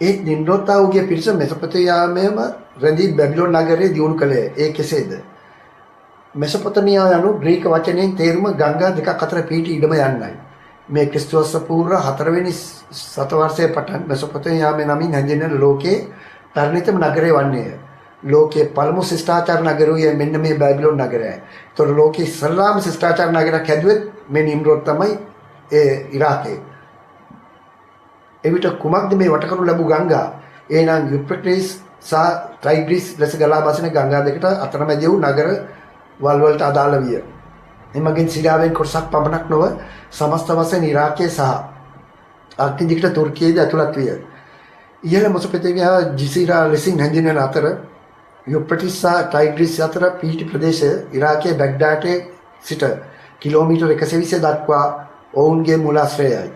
ඒ නිම්රෝතාවුගේ පිරිස මෙසොපොතේමියාවේම රැඳී බැබිලෝන් නගරයේ දියුණු කළේ. ඒ කෙසේද? මෙසොපොතේමියාව යනු ග්‍රීක වචනයෙන් තේරුම ගංගා දෙකක් අතර පිහිටි ඉඩම යන්නයි. මේ ක්‍රිස්තුවර්ෂ පූර්ව 4 වෙනි සතවර්ෂයේ පටන් මෙසොපොතේමියාවේ නමින් හැඳින්වෙන ලෝකයේ පැරණිතම නගරය වන්නේය. ලෝකයේ පළමු ශිෂ්ටාචාර නගරය මෙන්න මේ බැබිලෝන් නගරයයි. ඒතකොට ලෝකයේ ඉස්ලාම ශිෂ්ටාචාර නගරයක් හැදුවෙත් මේ නිම්රෝත් තමයි ඒ ඉරාකේ. එවිට කුමක්ද මේ වටකරු ලැබූ ගංගා? එනම් යුප්‍රටිස් සහ ටයිග්‍රිස් ලෙස ගලා බසින ගංගා දෙකට අතරමැද වූ නගර වල් වලට අදාළ විය. එමගින් සිරියාවෙන් කොටසක් පමණක් නොව සමස්ත වශයෙන් ඉරාකයේ සහ අර්ථදිකට තුර්කියේද ඇතුළත් විය. ඉහළ මෙසොපොතේමියාව ජිසිරා ලෙසින් හැඳින්වෙන අතර යුප්‍රටිස් සහ ටයිග්‍රිස් අතර පිහිටි ප්‍රදේශය ඉරාකයේ බැග්දාඩේ සිට කිලෝමීටර් 120 දක්වා ඔවුන්ගේ මූලාශ්‍රයයි.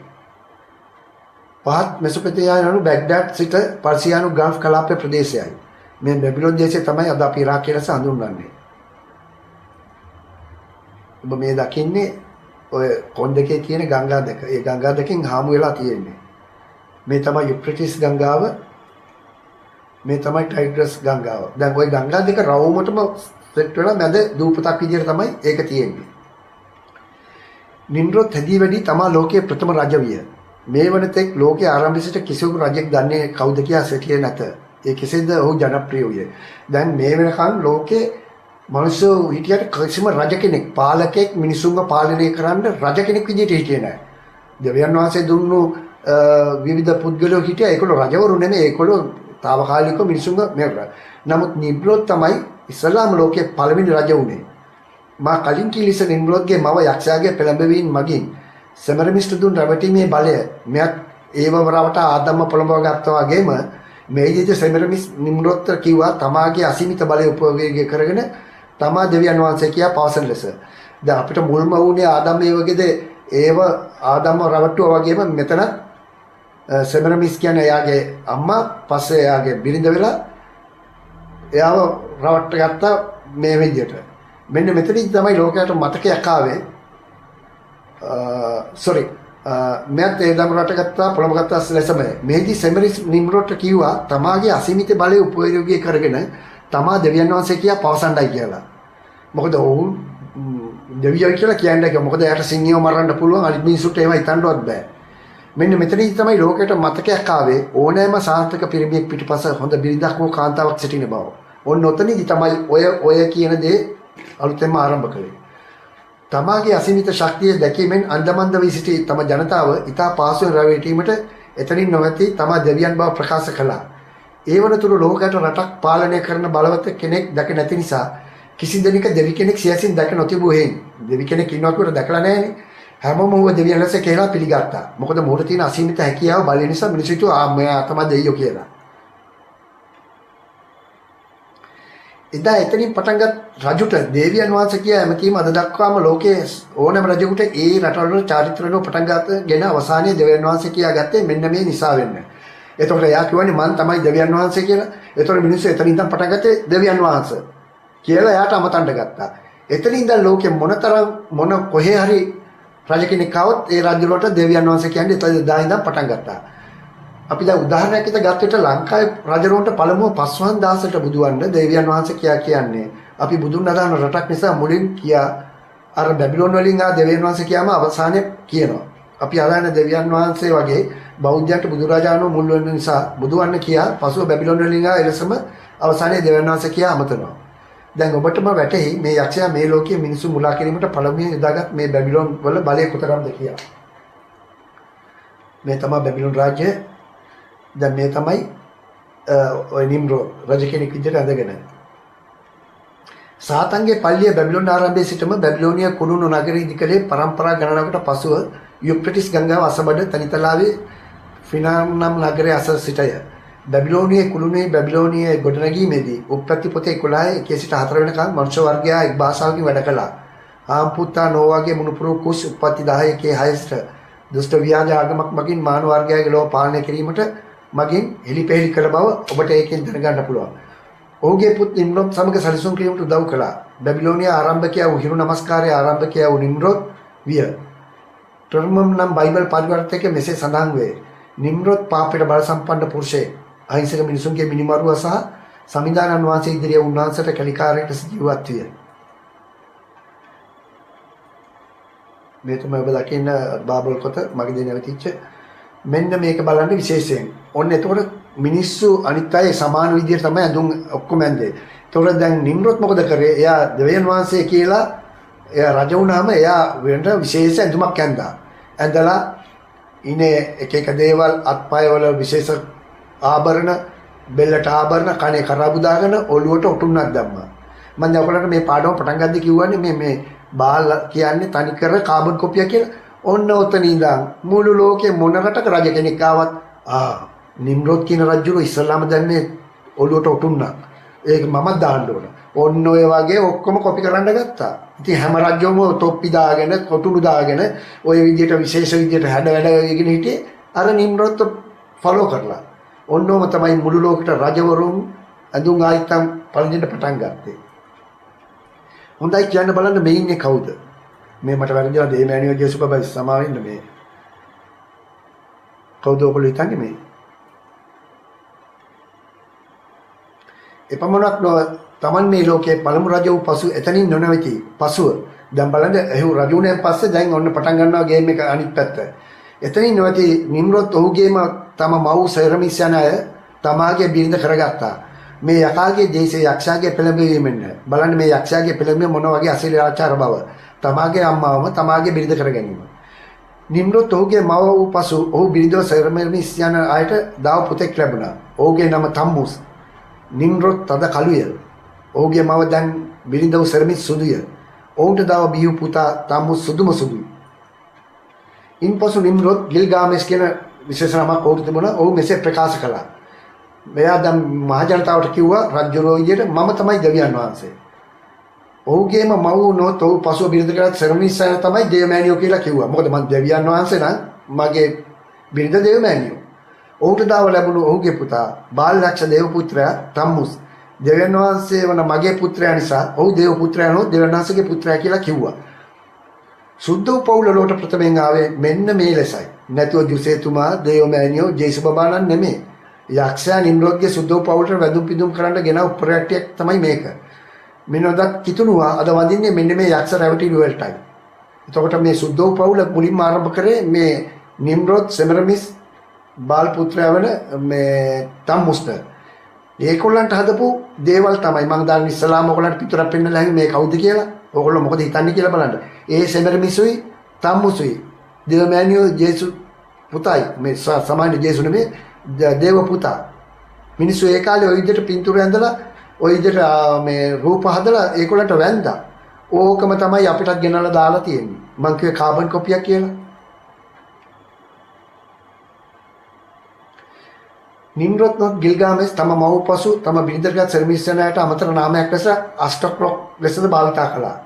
පහත් මෙසොපොතේමියාව යනු බැග්දාඩ් සිට පර්සියානු ගල්ෆ් කලාපයේ ප්‍රදේශයයි. මේ බැබිලෝන් දේශය තමයි අද අපි ඉරාකය ලෙස හඳුන්වන්නේ. ඔබ මේ දකින්නේ ඔය කොන් දෙකේ තියෙන ගංගා දෙක. ඒ ගංගා දෙකෙන් හාමු වෙලා තියෙන්නේ. මේ තමයි යුප්‍රටිස් ගංගාව. මේ තමයි ටයිග්‍රස් ගංගාව. දැන් ওই ගංගා දෙක රවුමටම සෙට් වෙලා මැද දූපතක් විදියට තමයි ඒක තියෙන්නේ. නිම්රොත් හැදී වැඩි තමා ලෝකයේ ප්‍රථම රජ විය. මේ වනතෙක් ලෝකයේ ආරම්භ සිට කිසිවකු රජෙක් දන්නේ කවුද කියා සිටියේ නැත. ඒ කෙසේද ඔහු ජනප්‍රිය වූයේ. දැන් මේ වෙනකන් ලෝකේ මිනිස්සු හිටියට කිසිම රජ කෙනෙක් පාලකෙක් මිනිසුන්ව පාලනය කරන්න රජ කෙනෙක් විදිහට හිටියේ නැහැ. දෙවියන් වහන්සේ දුන්නු විවිධ පුද්ගලයෝ හිටියා. ඒගොල්ලෝ රජවරු නෙමෙයි. ඒගොල්ලෝ తాවකාලිකව මිනිසුන්ව මෙහෙර. නමුත් නිම්රෝත් තමයි ඉස්ලාම් ලෝකයේ පළවෙනි රජ වුණේ. මා කලින් කිලිස නිම්රෝත්ගේ මව යක්ෂයාගේ පෙළඹවීම මගින් සෙමරමිස්ට දුන් රැවටීමේ බලය මෙයත් ඒව වරවට ආදම්ම පොළඹව ගත්තා වගේම මේ විදිහට සෙමරමිස් නිම්රෝත් කිව්වා තමාගේ අසීමිත බලය උපයෝගී කරගෙන තමා දෙවියන් වහන්සේ කියා පවසන ලෙස. දැන් අපිට මුල්ම වුණේ ආදම් මේ වගේද ඒව ආදම්ම රවට්ටුවා වගේම මෙතන සෙමරමිස් කියන්නේ එයාගේ අම්මා පස්සේ එයාගේ බිරිඳ වෙලා එයාව රවට්ට ගත්තා මේ විදිහට. මෙන්න මෙතනදී තමයි ලෝකයට මතකයක් ආවේ. මෙත් ඒ දම රට ගත්තා පොළඹ ගත්තා ලෙසම මේදී සෙමරිස් නිම්රෝට කිව්වා තමාගේ අසීමිත බලය උපයෝගී කරගෙන තමා දෙවියන් වහන්සේ කියා පවසන්නයි කියලා. මොකද ඔවුන් දෙවියෝ කියලා කියන්නේ මොකද එයාට සිංහයෝ මරන්න පුළුවන් අනිත් මිනිස්සුන්ට ඒව හිතන්නවත් බෑ. මෙන්න මෙතනදී තමයි ලෝකයට මතකයක් ආවේ ඕනෑම සාර්ථක පිරිමියෙක් පිටිපස හොඳ බිරිඳක් හෝ කාන්තාවක් සිටින බව. ඔන්න ඔතනදී තමයි ඔය කියන දේ අලුතෙන්ම ආරම්භ කළේ. තමාගේ අසීමිත ශක්තිය දැකීමෙන් අන්දමන්ද වී සිටි තම ජනතාව ඉතා පාසුවෙන් රැවටීමට එතනින් නොමැති තමා දෙවියන් බව ප්‍රකාශ කළා. ඒ වනතුරු ලෝකයට රටක් පාලනය කරන බලවත් කෙනෙක් දැක නැති නිසා කිසි දෙනෙක් දෙවි කෙනෙක් සියසින් දැක නොතිබූ හේන් දෙවි කෙනෙක් ඉන්නවා කියලා දැකලා නැහැනේ. හැමෝම ඌව දෙවියන් ලෙස කියලා පිළිගත්තා. මොකද මොහොත තියෙන අසීමිත හැකියාව බලය නිසා මිනිස්සුන්ට මෙයා තමයි දෙයියෝ කියලා. එදා එතනින් පටන්ගත් රජුට දේවියන් වහන්සේ කියා ඇමතීම අද දක්වාම ලෝකයේ ඕනෑම රජෙකුට ඒ රටවල චාරිත්‍රවල පටන්ගත්ගෙන අවසානයේ දෙවියන් වහන්සේ කියා ගත්තේ මෙන්න මේ නිසා වෙන්න. එතකොට එයා කියවනේ මං තමයි දෙවියන් වහන්සේ කියලා. එතකොට මිනිස්සු එතනින් ඉඳන් පටන් ගත්තේ දෙවියන් වහන්සේ කියලා එයාට අමතන්න ගත්තා. එතනින් ඉඳන් ලෝකෙ මොන කොහේ හරි රජ කෙනෙක් આવොත් ඒ රාජ්‍ය වලට දෙවියන් වහන්සේ කියන්නේ එතන ඉඳන් පටන් ගත්තා. අපි දැන් උදාහරණයක් විදිහට ගත්තට ලංකාවේ රජරුවන්ට පළමුව පස්වන් දාසට බුදුවන්න දෙවියන් වහන්සේ කියන්නේ අපි බුදුන් අදහන රටක් නිසා මුලින් කියා අර බැබිලෝන් වලින් ආ දෙවියන් වහන්සේ කියම අවසානයේ කියනවා. අපි අදහන දෙවියන් වහන්සේ වගේ බෞද්ධයන්ට බුදුරජාණන් මුල් වෙන නිසා බුදුවන්න කියා පසුව බැබිලෝන් වලින් ආ එලෙසම අවසානයේ දෙවියන් වහන්සේ කියා අමතනවා. දැන් ඔබටම වැටහි මේ යක්ෂයා මේ ලෝකයේ මිනිසු මුලා කිරීමට පළමුවෙන් යොදාගත් මේ බැබිලෝන් වල බලය කොතරම්ද කියලා. මේ තමයි බැබිලෝන් රාජ්‍යය. දැන් මේ තමයි ඔය නිම්රෝද් රජ කෙනෙක් විදිහට ඇඳගෙන. සාතන්ගේ පල්ලිය බැබිලෝන් ආරම්භයේ සිටම බැබිලෝනියා කුළුණු නගරී ඉදිකලේ පරම්පරා ගණනකට පසුව යුප්‍රටිස් ගංගාව අසබඩ තනිතලාවේ ෆිනාම් නම් නගරයේ අසල සිටය. බැබිලෝනියේ කුළුණේ බැබිලෝනියේ ගොඩනැගීමේදී උප්පත්ති පොතේ 11 1 සිට 4 වෙනකම් මනුෂ්‍ය වර්ගයා එක් භාෂාවකින් වැඩ කළා. ආම්පුත්තා නෝවාගේ මුණුපුරු කුස් උප්පත්ති 10 1 6 සිට දුෂ්ට ව්‍යාජ ආගමක් මගින් මානව වර්ගයාගේ ලෝක පාලනය කිරීමට මගින් එලිපෙහෙලි කළ බව ඔබට ඒකෙන් දැනගන්න පුළුවන්. ඔහුගේ පුත් නිම්රෝද් සමග සැලසුම් කිරීමට උදව් කළා. බැබිලෝනියා ආරම්භකයා වූ හිරු නමස්කාරයේ ආරම්භකයා වූ නිම්රෝද් විය. ටර්මම් නම් බයිබල් පරිවර්තකයේ මෙසේ සඳහන් වේ. නිම්රෝද් පාපයට බල සම්පන්න පුරුෂයෙක්. අහිංසක මිනිසුන්ගේ මිනිමරුව සහ සමිඳානන් වහන්සේ ඉදිරියේ උන්වහන්සේට කලිකාරයට ජීවත් විය. මේ තමයි ඔබ දකින්න බාබල් පොත මගේ දෙන නැවතිච්ච මෙන්න මේක බලන්න විශේෂයෙන්. ඔන්න එතකොට මිනිස්සු අනිත් අය සමාන විදියට තමයි අඳුන් ඔක්කොම ඇඳේ. එතකොට දැන් නිම්රෝද් මොකද කරේ? එයා දෙවියන් වහන්සේ කියලා එයා රජ වුණාම එයා වෙනට විශේෂ ඇඳුමක් ඇඳා. ඇඳලා ඉනේ එක එක දේවල් අත්පය වල විශේෂ ආභරණ, බෙල්ලට ආභරණ, කනේ කරාබු දාගෙන ඔළුවට ඔටුන්නක් දැම්මා. මම දැන් ඔයගොල්ලන්ට මේ පාඩම පටන් ගද්දි කිව්වනේ මේ බාල් කියන්නේ තනිකර කාබන් කොපිය කියලා. ඔන්න ඔතන ඉඳන් මුළු ලෝකේ මොන රටක රජ කෙනෙක් ආවත් නිම්රෝද් කියන රජුගේ ඉස්ලාම දැන්නේ ඔළුවට ඔටුන්නක්. ඒක මම දාන්න ඕන. ඔන්න ඔය වගේ ඔක්කොම කොපි කරන්න ගත්තා. ඉතින් හැම රජුම තොප්පි දාගෙන, කොටුළු දාගෙන ඔය විදියට විශේෂ විදියට හැඩ වැඩගෙන හිටියේ අර නිම්රෝද් ෆලෝ කරලා. ඔන්නෝම තමයි මුළු ලෝකෙට රජවරුන් ඇඳුම් ආයිත්තම් පළඳින්න පටන් ගත්තේ. හොඳයි කියන්න බලන්න මේ ඉන්නේ කවුද? මේ මට වැරදිලා දේමෑනියෝ ජේසුබයි සමාවෙන්න මේ. කවුද ඔයගොල්ලෝ හිතන්නේ මේ? එපමණක් නොව Taman මේ ලෝකයේ පළමු රජ වූ පසු එතනින් නොනැවති. පසුව දැන් බලන්න එහු රජුණෙන් පස්සේ දැන් ඔන්න පටන් ගන්නවා ගේම් එක අනිත් පැත්ත. එතනින් නොවති නිම්රෝද් ඔහුගේම තම මව් සෙරමිස් යන අය තමාගේ බිරිඳ කරගත්තා. මේ යකාගේ දේශේ යක්ෂයාගේ පෙළඹවීමෙන් බලන්න මේ යක්ෂයාගේ පෙළඹීම මොන වගේ අශීල ආචාර බව. තමාගේ අම්මාවම තමාගේ බිරිඳ කර ගැනීම. නිම්රෝද් ඔහුගේ මව වූ පසු ඔහු බිරිඳව සෙරමිස් යන අයට දාව පුතෙක් ලැබුණා. ඔහුගේ නම තම්මුස්. නිම්රෝද් තද කළුය. ඔහුගේ මව දැන් බිරිඳව සෙරමිස් සුදුය. ඔවුන්ට දාව බිහු පුතා තම්මුස් සුදුම සුදුයි. ඉන්පසු නිම්රෝද් ගිල්ගාමෙස් කියන විශේෂ නමක් ඔහුට තිබුණා. ඔහු මෙසේ ප්‍රකාශ කළා. මෙයා දැන් මහ ජනතාවට කිව්වා රජුරෝ විදියට මම තමයි දෙවියන් වහන්සේ. ඔහුගේම මව් නොත් ඔහු පසුව බිරිඳ කරත් සෙරමිස් අය තමයි දේවමෑණියෝ කියලා කිව්වා. මොකද මම දෙවියන් වහන්සේ නම් මගේ බිරිඳ දේවමෑණියෝ. ඔහුට දාව ලැබුණු ඔහුගේ පුතා බාලලක්ෂ දේව පුත්‍රයා තම්මුස් දෙවියන් වහන්සේ වන මගේ පුත්‍රයා නිසා ඔහු දේව පුත්‍රයා නොත් දෙවියන් වහන්සේගේ පුත්‍රයා කියලා කිව්වා. සුද්ධ පවුල ලෝට ප්‍රථමයෙන් ආවේ මෙන්න මේ ලෙසයි. නැතුව ජුසේතුමා දේවමෑණියෝ ජේසුබබානන් නෙමෙයි. යක්ෂයා නිම්රෝද්ගේ සුද්ධ පවුලට වැඳුම් පිදුම් කරන්න ගෙන උපරැට්ටියක් තමයි මේක. මිනොදත් කිතුණුවා අද වඳින්නේ මෙන්න මේ යක්ෂ රැවටිලි වලටයි. එතකොට මේ සුද්ධ පවුල මුලින්ම ආරම්භ කරේ මේ නිම්රෝද් සෙමරමිස් බාල් පුත්‍රයා වෙන මේ තම්මුස්ට. ඒකොල්ලන්ට හදපු දේවල් තමයි මම දාන්න ඉස්සලාම ඔයගොල්ලන්ට පිටුරක් පෙන්නලා හැමි මේ කවුද කියලා. ඔයගොල්ලෝ මොකද හිතන්නේ කියලා බලන්න. ඒ සෙමරමිසුයි තම්මුසුයි දේවමෑණියෝ ජේසු පුතයි මේ සමාන ජේසු නෙමෙයි දේව පුතා. මිනිස්සු ඒ කාලේ ওই විදිහට පින්තූර ඇඳලා ওই විදිහට මේ රූප හදලා ඒකොල්ලන්ට වැන්දා. ඕකම තමයි අපිටත් ගෙනල්ලා දාලා තියෙන්නේ. මං කිව්වේ කාබන් කොපියක් කියලා. නිම්රොත් නොත් ගිල්ගාමෙස් තම මව්පසු තම බිරිඳගත් සර්මිස්සනයට අමතර නාමයක් ලෙස අෂ්ටක්‍රොක් ලෙසද භාවිතා කළා.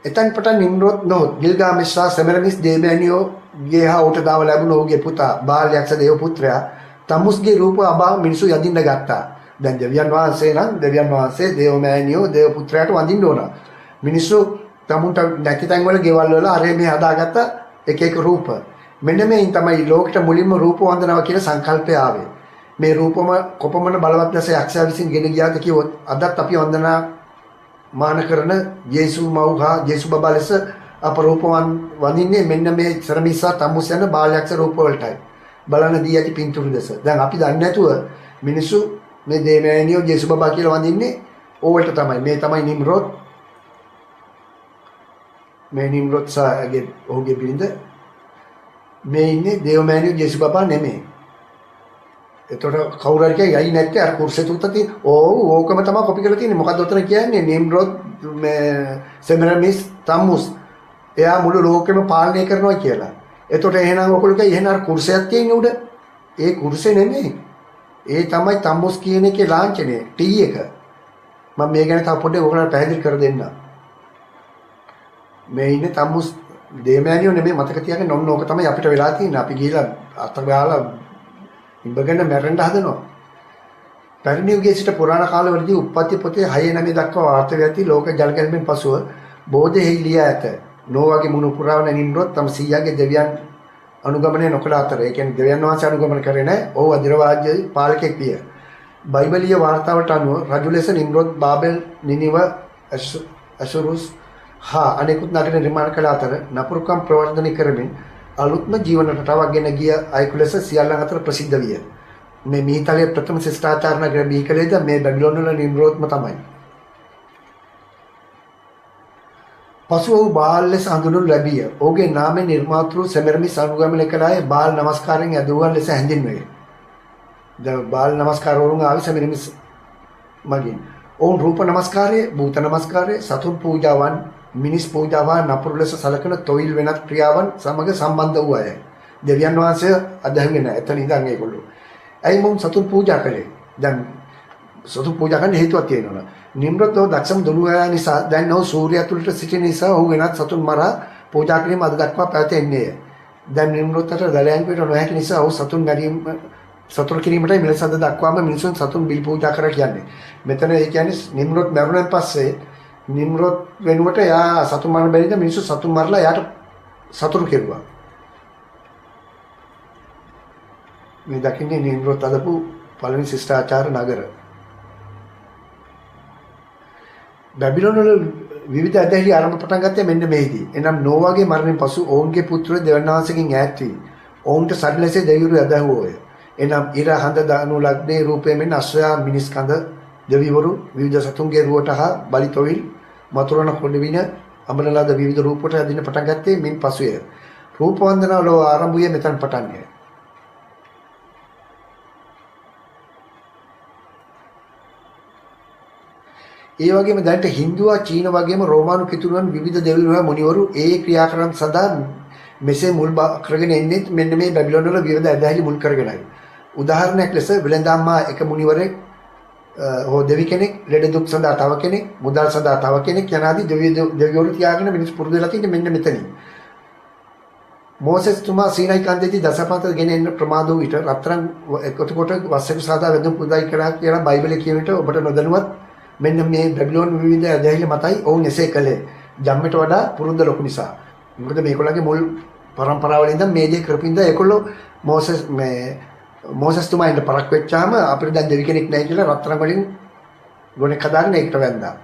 එතෙන් පටන් නිම්රොත් නොත් ගිල්ගාමෙස් සහ සෙමරමිස් දේවයන්ියෝ ගේහා උට දාව ලැබුණ ඔහුගේ පුතා බාල්යක්ෂ දේව පුත්‍රයා තමුස්ගේ රූප අබා මිනිසු යදින්න ගත්තා. දැන් දෙවියන් වහන්සේ නම් දෙවියන් වහන්සේ දේවමෑණියෝ දේව පුත්‍රයාට වඳින්න ඕන. මිනිස්සු තමුන්ට නැති තැන් වල ගෙවල් වල අරේ මේ හදාගත්ත එක එක රූප. මෙන්න මේන් තමයි ලෝකෙට මුලින්ම රූප වන්දනාව කියන සංකල්පය ආවේ. මේ රූපම කොපමණ බලවත් ලෙස යක්ෂයා විසින් ගෙන ගියාද කිව්වොත් අදත් අපි වන්දනා මාන කරන යේසු මව්හා යේසු බබා ලෙස අප රූප වඳින්නේ මෙන්න මේ සරමිස්සා තමුස් යන බාලයක්ෂ රූප වලටයි. බලන දී ඇති පින්තුරු දෙස. දැන් අපි දන්නේ නැතුව මිනිස්සු මේ දේවයන්ියෝ යේසු බබා කියලා වඳින්නේ ඕවට තමයි. මේ තමයි නිම්රොත්. මේ නිම්රොත් සාගේ ඔහුගේ බිරිඳ මේ ඉන්නේ දේවමෑණියෝ යේසු බබා නෙමෙයි. එතකොට කවුරු හරි කියයි යයි නැත්තේ අර කුර්සිය තුත තියෙන ඕකම තමයි කොපි කරලා තියෙන්නේ. මොකද්ද උතන කියන්නේ? නිම්රොත් මේ සෙමරමිස් තමුස් එයා මුළු ලෝකෙම පාලනය කරනවා කියලා. එතකොට එහෙනම් ඔයගොල්ලෝ කියයි එහෙනම් අර කුර්සියක් තියෙන්නේ උඩ. ඒ කුර්සිය නෙමෙයි. ඒ තමයි තමුස් කියන එකේ ලාංඡනය T එක. මම මේ ගැන තව පොඩ්ඩක් ඔයගොල්ලන්ට පැහැදිලි කර දෙන්නම්. මේ ඉන්නේ තමුස් දේවමෑණියෝ නෙමෙයි මතක තියාගන්න ඕන. ඕක තමයි අපිට වෙලා තියෙන්නේ. අපි ගිහිලා අත ගාලා ඉඹගෙන මැරෙන්න හදනවා. පැරණි යුගයේ සිට පුරාණ කාලවලදී උප්පත්ති පොතේ 6-9 දක්වා වාර්තා වී ඇති ලෝක ජල ගැලපීමෙන් පසුව බෝධිෙහි ලියා ඇත. නොවාගේ මුණු පුරාවන නිම්රොත් තම සීයාගේ දෙවියන් අනුගමනය නොකළ අතර ඒ කියන්නේ දෙවියන් වහන්සේ අනුගමනය කරේ නැහැ. ඔහු අධිරාජ්‍ය පාලකෙක් විය. බයිබලීය වාර්තාවට අනුව රජු ලෙස නිම්රොත් බාබෙල් නිනිව අසුරුස් අනෙකුත් නගර නිර්මාණ කළ අතර නපුරුකම් ප්‍රවර්ධනය කරමින් අලුත්ම ජීවන රටාවක් ගෙන ගිය අයෙකු ලෙස සියල්ලන් අතර ප්‍රසිද්ධ විය. මේ මිහිතලයේ ප්‍රථම ශිෂ්ටාචාර නගර බිහි කළේද මේ බැබිලෝන වල නිම්රොත්ම තමයි. පසුව ඔහු බාල් ලෙස හඳුන්වනු ලැබිය. ඔහුගේ නාමය නිර්මාතෘ සෙමරමිස් අනුගමනය කළ අය බාල් නමස්කාරයෙන් ඇදුවන් ලෙස හැඳින්වේ. දැන් බාල් නමස්කාර වරුන් ආවි සෙමරමිස් මගින්. ඔවුන් රූප නමස්කාරය, භූත නමස්කාරය, සතුන් පූජාවන්, මිනිස් පූජාවන් නපුරු ලෙස සලකන තොইল වෙනත් ක්‍රියාවන් සමග සම්බන්ධ වූ අය. දෙවියන් වහන්සේ අදහගෙන එතන ඉඳන් ඒගොල්ලෝ. ඇයි මොම් සතුන් පූජා කළේ? දැන් සතුන් පූජා කරන්න හේතුවක් තියෙනවා. නිම්රොත් දක්ෂම දුනුයා නිසා දැන් ඔහු සූර්යයා තුලට සිටින නිසා ඔහු වෙනත් සතුන් මරා පූජා කිරීම අද දක්වා පැවතෙන්නේ. දැන් නිම්රොත්ට දලයන් පිට නොහැකි නිසා ඔහු සතුන් මැරීම සතුන් කිරීමටයි මෙලෙස අද දක්වාම මිනිසුන් සතුන් බිල් පූජා කරලා කියන්නේ. මෙතන ඒ කියන්නේ නිම්රොත් මරුණන් පස්සේ නිම්රොත් වෙනුවට එයා සතුන් මරන බැරිද මිනිස්සු සතුන් මරලා එයාට සතුරු කෙරුවා. මේ දකින්නේ නිම්රොත් අදපු පළවෙනි ශිෂ්ටාචාර නගර. බැබිලෝන වල විවිධ අධ්‍යාත්මික ආරම්භ පටන් ගත්තේ මෙන්න මේදී. එනම් නෝවාගේ මරණයෙන් පසු ඔවුන්ගේ පුත්‍රයෝ දෙවියන් වහන්සේගෙන් ඈත් වී ඔවුන්ට සරිලැසේ දෙවිවරු ඇදහුවෝය. එනම් ඉර හඳ දානු ලග්නේ රූපයෙන් මෙන් අශ්වයා මිනිස් කඳ දෙවිවරු විවිධ සතුන්ගේ රුවට හා බලිතොවිල් මතුරන කොළවින අමරලාද විවිධ රූප කොට අදින්න පටන් ගත්තේ මින් පසුය. රූප වන්දනාව ලෝ ආරම්භ වූයේ මෙතන පටන්ය. ඒ වගේම දැනට හින්දුවා චීන වගේම රෝමානු කිතුරුන් විවිධ දෙවිවරු මුනිවරු ඒ ක්‍රියාකරන සදා මෙසේ මුල් කරගෙන එන්නේ මෙන්න මේ බැබිලෝන වල විවිධ අධ්‍යාත්මික මුල් කරගෙනයි. උදාහරණයක් ලෙස වෙලඳාම්මා එක මුනිවරයෙක් හෝ දෙවි කෙනෙක් ලෙඩ දුක් සඳහා තව කෙනෙක් මුදල් සඳහා තව කෙනෙක් යනාදී දෙවිවරු තියාගෙන මිනිස් පුරුදු වෙලා තියෙන්නේ මෙන්න මෙතනින්. මෝසෙස් තුමා සීනයි කන්දේදී දසපත ගෙන එන්න ප්‍රමාද වූ විට රත්තරන් එකතු කොට වස්සක සාදා වැඳුම් පුදයි කරා කියලා බයිබලයේ කියන විට ඔබට නොදැනුවත් මෙන්න මේ බැබිලෝන විවිධ අධ්‍යාත්මික මතයි ඔවුන් එසේ කළේ. ජම්මට වඩා පුරුද්ද ලොකු නිසා. මොකද මේගොල්ලන්ගේ මුල් පරම්පරාවල ඉඳන් මේ දේ කරපින්ද ඒගොල්ලෝ මෝසෙස් තුමාට පරක් වෙච්චාම අපිට දැන් දෙවි කෙනෙක් නැහැ කියලා රත්තරන් වලින් ගොනෙක් හදාගෙන ඒකට වැන්දා.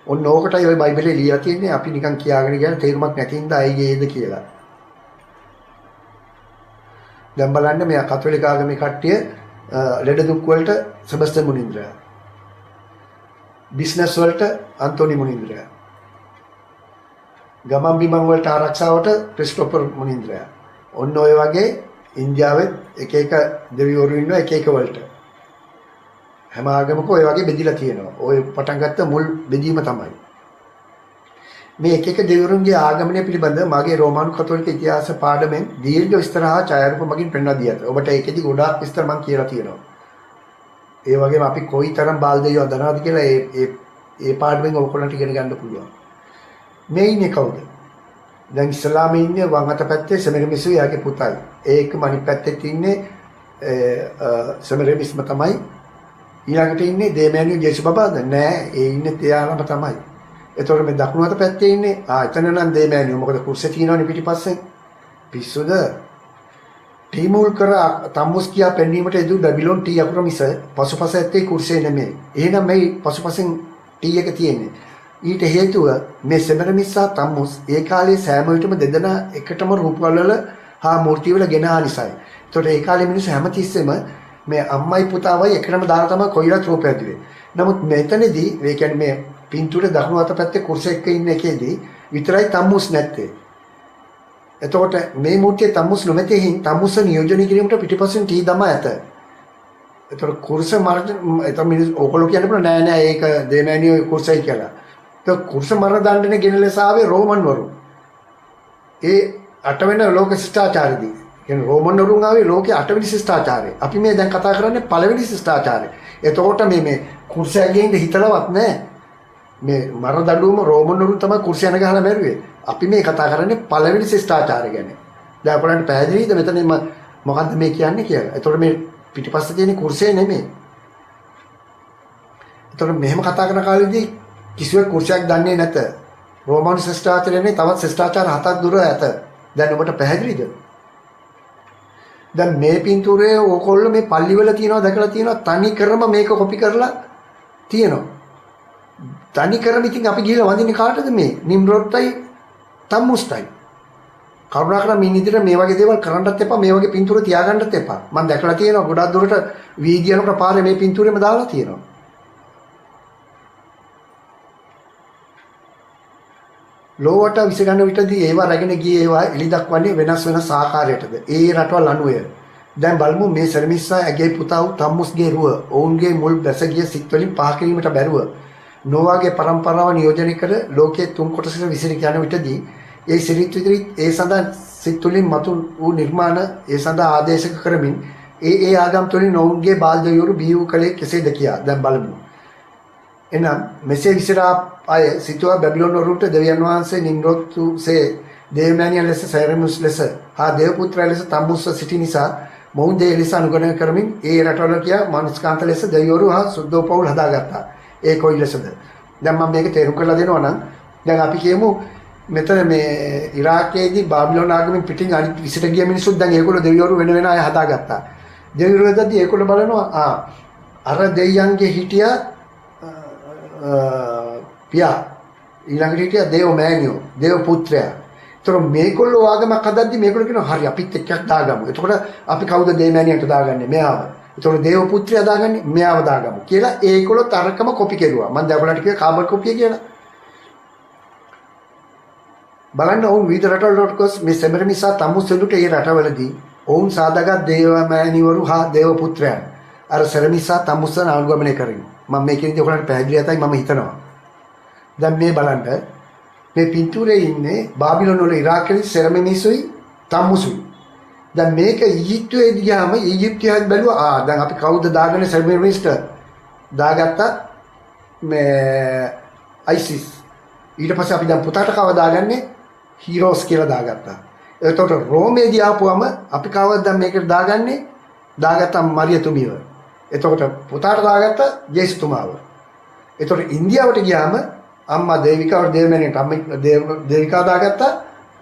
ඔන්න ඕකටයි ওই බයිබලයේ ලියලා තියෙන්නේ අපි නිකන් කියාගෙන ගියන තේරුමක් නැති හින්දා අයියේද කියලා. දැන් බලන්න මේ කතෝලික ආගමේ කට්ටිය ලෙඩ දුක් වලට සෙබස්තියන් මුනිඳුරා. බිස්නස් වලට අන්තෝනි මුනිඳුරා. ගමන් බිමන් වලට ආරක්ෂාවට ක්‍රිස්ටෝෆර් මුනිඳුරා. ඔන්න ඔය වගේ ඉන්දියාවේ එක එක දෙවිවරු ඉන්නවා එක එක වලට. හැම ආගමක ඔය වගේ බෙදිලා තියෙනවා. ඔය පටන් ගත්ත මුල් බෙදීම තමයි. මේ එක එක දෙවිවරුන්ගේ ආගමනය පිළිබඳ මගේ රෝමානු කතෝලික ඉතිහාස පාඩමෙන් දීර්ඝ විස්තර හා ඡායාරූප මගින් පෙන්වා දී ඇත. ඔබට ඒකෙදි ගොඩාක් විස්තර මම කියලා තියෙනවා. ඒ වගේම අපි කොයිතරම් බාල්දෙයියෝ අදනවාද කියලා ඒ පාඩමෙන් ඔයගොල්ලන්ට ඉගෙන ගන්න පුළුවන්. මේ ඉන්නේ කවුද? දැන් ඉස්ලාමයේ ඉන්නේ වම් අත පැත්තේ සෙමරමිසු යාගේ පුතයි. ඒකම අනිත් පැත්තේ ඉන්නේ සෙමරමිස්ම තමයි. ඊළඟට ඉන්නේ දේමෑනියෝ ජේසු බබාද? නෑ, ඒ ඉන්නේ තියාලම තමයි. එතකොට මේ දකුණු අත පැත්තේ ඉන්නේ එතන නම් දේමෑනියෝ. මොකද කුර්සිය තියෙනවනේ පිටිපස්සෙන්. පිස්සුද? ටීමුල් කර තම්මුස් කියා පෙන්වීමට එදු බැබිලෝන් ටී අකුර මිස පසුපස ඇත්තේ කුර්සිය නෙමෙයි. එහෙනම් මේ පසුපසින් ටී එක තියෙන්නේ. ඊට හේතුව මේ සෙමරමිස්සා තම්මුස් ඒ කාලේ සෑම විටම දෙදෙනා එකටම රූපවල හා මූර්තිවල ගෙනා නිසායි. එතකොට ඒ කාලේ මිනිස්සු හැමතිස්සෙම මේ අම්මයි පුතාවයි එකටම දාලා තමයි කොයිලත් රූපය ඇදුවේ. නමුත් මෙතනදී ඒ කියන්නේ මේ පින්තූරේ දකුණු අත පැත්තේ කුර්සිය එක්ක ඉන්න එකේදී විතරයි තම්මුස් නැත්තේ. එතකොට මේ මූර්තියේ තම්මුස් නොමැතිහින් තම්මුස් නියෝජනය කිරීමට පිටිපස්සෙන් ටී දමා ඇත. එතකොට කුර්ස මරණ එතන මිනිස්සු ඕගොල්ලෝ කියන්න පුළුවන් නෑ නෑ ඒක දේමෑනියෝ කුර්සයි කියලා. ඒක කුර්ස මරණ දණ්ඩනේ ගෙන ලෙස ආවේ රෝමන් වරු. ඒ 8 වෙනි ලෝක ශිෂ්ටාචාරයේදී. කියන්නේ රෝමන් වරුන් ආවේ ලෝකයේ 8 වෙනි ශිෂ්ටාචාරය. අපි මේ දැන් කතා කරන්නේ 1 වෙනි ශිෂ්ටාචාරය. එතකොට මේ කුර්සයෙන් හිතලවත් නෑ. මේ මරණ දඬුවම රෝමන් වරුන් තමයි කුර්සියන ගහලා මැරුවේ. අපි මේ කතා කරන්නේ 1 වෙනි ශිෂ්ටාචාරය ගැන. දැන් අපලන්ට පැහැදිලිද මෙතන මොකද්ද මේ කියන්නේ කියලා. එතකොට මේ පිටිපස්සේ තියෙන කුර්සිය නෙමෙයි. එතකොට මෙහෙම කතා කරන කාලෙදී කිසිවෙක් කුර්සියක් දන්නේ නැත. රෝමානු ශිෂ්ටාචාරයනේ තවත් ශිෂ්ටාචාර 7ක් දුර ඇත. දැන් ඔබට පැහැදිලිද? දැන් මේ පින්තූරයේ ඕකොල්ලෝ මේ පල්ලිවල තියනවා දැකලා තියෙනවා තනි කරම මේක කොපි කරලා තියෙනවා. තනි කරම ඉතින් අපි ගිහලා වඳින්නේ කාටද මේ? නිම්රොඩ්ටයි තම්මුස්ටයි. කරුණාකර මේ නිදිර මේ වගේ දේවල් කරන්නත් එපා, මේ වගේ පින්තූර තියාගන්නත් එපා. මම දැකලා තියෙනවා ගොඩක් දුරට වීදියනකට පාරේ මේ පින්තූරෙම දාලා තියෙනවා. ලෝවට විසගන්න විටදී ඒවා රැගෙන ගියේ ඒවා එලි දක්වන්නේ වෙනස් වෙනස් ආකාරයකටද. ඒ රටවල් අනුවය. දැන් බලමු මේ සර්මිස්සා ඇගේ පුතා වූ තම්මුස්ගේ රුව ඔවුන්ගේ මුල් බැස ගිය සිත් වලින් පහ කිරීමට බැරුව නොවාගේ පරම්පරාව නියෝජනය කර ලෝකයේ 3 කොටසකට විසිර යන විටදී ඒ සිරිත් විදිරිත් ඒ සඳහා සිත් තුළින් මතු වූ නිර්මාණ ඒ සඳහා ආදේශක කරමින් ඒ ආගම් තුළින් ඔවුන්ගේ බාල්දයෝරු බිහිවූ කලේ කෙසේද කියා දැන් බලමු. එනම් මෙසේ විසිරා අය සිතුවා බැබිලෝන් වරුන්ට දෙවියන් වහන්සේ නිම්රොත්සේ දේවමෑණියන් ලෙස සැරමුස් ලෙස හා දේවපුත්‍රය ලෙස තම්මුස්ව සිටි නිසා මොවුන් දේ ලෙස අනුගමනය කරමින් ඒ රටවල කියා මානසිකාන්ත ලෙස දෙවිවරු හා සුද්ධෝපවුල් හදාගත්තා. ඒ කොයි ලෙසද? දැන් මම මේක තේරුම් කරලා දෙනවා නම් දැන් අපි කියමු මෙතන මේ ඉරාකයේදී බාබිලෝන් ආගමෙන් පිටින් අනිත් විසිට ගිය මිනිස්සුත් දැන් ඒගොල්ලෝ දෙවිවරු වෙන වෙන අය හදාගත්තා. දෙවිවරු වෙද්දී ඒගොල්ලෝ බලනවා අර දෙවියන්ගේ හිටියා පියා ඊළඟට හිටියා දේව මෑණියෝ දේව පුත්‍රයා. ඒතර මේගොල්ලෝ ආගමක් හදද්දි මේගොල්ලෝ කියනවා හරි අපිත් එක්කක් දාගමු. එතකොට අපි කවුද දේව මෑණියන්ට දාගන්නේ? මෙයාව. ඒතකොට දේව පුත්‍රයා දාගන්නේ මෙයාව දාගමු කියලා ඒගොල්ලෝ තරකම කොපි කෙරුවා. මම දැන් ඔයාලට කිව්වා කාබන් කොපිය කියලා. බලන්න ඔවුන් විවිධ රටවලට ගොස් මේ සෙමරමිසා තම්මුස් වලට ඒ රටවලදී ඔවුන් සාදාගත් දේව මෑණිවරු හා දේව පුත්‍රයන් අර සෙමරමිසා තම්මුස්න අනුගමනය කරගෙන මම මේ කියන්නේ ඔයාලට පැහැදිලි ඇතයි මම හිතනවා. දැන් මේ බලන්න මේ පින්තූරේ ඉන්නේ බාබිලෝන් වල ඉරාකයේ සෙමරමිසුයි තම්මුසුයි. දැන් මේක ඊජිප්තුවේ ගියාම ඊජිප්තියන් බැලුවා දැන් අපි කවුද දාගෙන සෙමරමිස්ට දාගත්තා මේ ISIS. ඊට පස්සේ අපි දැන් පුතාට කව දාගන්නේ හීරෝස් කියලා දාගත්තා. එතකොට රෝමේදී ආපුවම අපි කවවද දැන් මේකට දාගත්තා මරියතුමියව. එතකොට පුතාට දාගත්තා ජේසුතුමාව. එතකොට ඉන්දියාවට ගියාම අම්මා දේවිකාව දේවමෑණියට අම්මා දේවිකාව දාගත්තා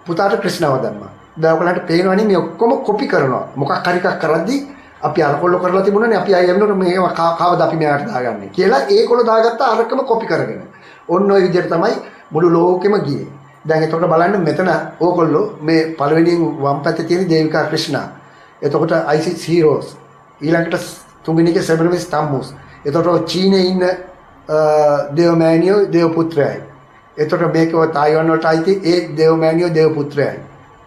පුතාට ක්‍රිෂ්ණව දැම්මා. දැන් ඔයගලන්ට පේනවනේ මේ ඔක්කොම කොපි කරනවා. මොකක් හරි එකක් කරද්දී අපි අරකොල්ල කරලා තිබුණානේ අපි ආයෙ එන්නකොට මේවා කවද අපි මෙයාට දාගන්නේ කියලා ඒකොල්ල දාගත්ත අරකම කොපි කරගෙන. ඔන්න ඔය විදිහට තමයි මුළු ලෝකෙම ගියේ. දැන් එතකොට බලන්න මෙතන ඕගොල්ලෝ මේ පළවෙනියෙන් වම් පැත්තේ තියෙන දේවිකා ක්‍රිෂ්ණා. එතකොට ISIS heroes. ඊළඟට තුන්වෙනි එකේ සෙමරමිස් තම්මුස්. එතකොට චීනයේ ඉන්න දේවමෑණියෝ දේවපුත්‍රයයි. එතකොට මේකව තායිවාන් වලට අයිති ඒ දේවමෑණියෝ දේවපුත්‍රයයි.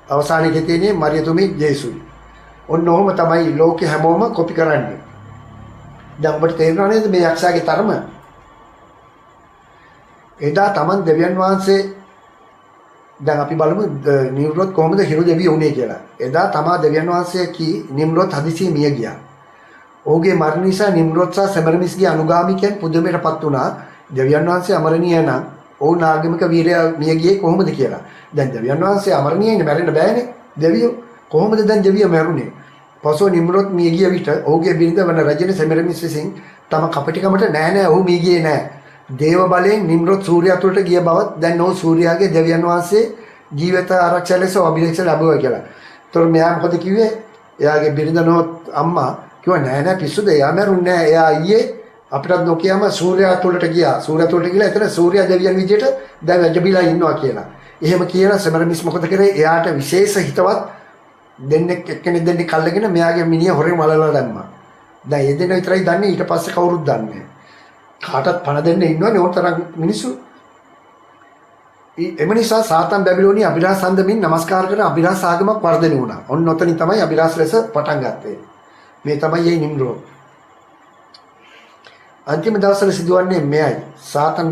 අවසානයේ තියෙන්නේ මරියතුමි ජේසුයි. ඔන්න ඔහොම තමයි ලෝකෙ හැමෝම කොපි කරන්නේ. දැන් ඔබට තේරෙනව නේද මේ යක්ෂයාගේ තරම? එදා Taman දෙවියන් වහන්සේ දැන් අපි බලමු නිම්රොත් කොහොමද හිරු දෙවියෝ උනේ කියලා. එදා තමා දෙවියන් වහන්සේ කී නිම්රොත් හදිසියෙ මිය ගියා. ඔහුගේ මරණ නිසා නිම්රොත් සහ සෙමරමිස්ගේ අනුගාමිකයන් පුදුමයටපත් වුණා. දෙවියන් වහන්සේ අමරණීය නම් ඔවුන් ආගමික වීරයා මිය ගියේ කොහොමද කියලා. දැන් දෙවියන් වහන්සේ අමරණීයනේ මැරෙන්න බෑනේ. දෙවියෝ කොහොමද දැන් දෙවියෝ මැරුණේ? පසුව නිම්රොත් මිය ගිය විට ඔහුගේ බිරිඳ වන රජින සෙමරමිස් විසින් තම කපටිකමට නෑ ඔහු මිය ගියේ නෑ. දේව බලයෙන් නිම්රොත් සූර්යයා තුළට ගිය බවත් දැන් ඔහු සූර්යාගේ දෙවියන් වහන්සේ ජීවිත ආරක්ෂා ලෙස අභිරක්ෂ ලැබුවා කියලා. ඒතකොට මෙයා මොකද කිව්වේ? එයාගේ බිරිඳ නොත් අම්මා කිව්වා නෑ පිස්සුද එයා මැරුන්නේ නෑ. එයා ඊයේ අපිටත් නොකියම සූර්යයා තුළට ගියා. සූර්යයා තුළට ගිහලා එතන සූර්යා දෙවියන් විදියට දැන් වැජබිලා ඉන්නවා කියලා. එහෙම කියලා සෙමරමිස් මොකද කරේ? එයාට විශේෂ හිතවත් දෙන්නෙක් එක්කෙනෙක් දෙන්නෙක් අල්ලගෙන මෙයාගේ මිනිහ හොරෙන් වලලා දැම්මා. දැන් ඒ දෙන්න විතරයි දන්නේ ඊට පස්සේ කවුරුත් දන්නේ නැහැ. කාටත් පණ දෙන්න ඉන්නවනේ ඕන තරම් මිනිස්සු. එම නිසා සාතන් බැබිලෝනිය අභිරහස් අන්දමින් නමස්කාර කරන අභිරහස් ආගමක් වර්ධනය වුණා. ඔන්න ඔතනින් තමයි අභිරහස් ලෙස පටන් ගත්තේ. මේ තමයි මේ නිම්රෝධ. අන්තිම දවසවල සිදුවන්නේ මෙයයි. සාතන්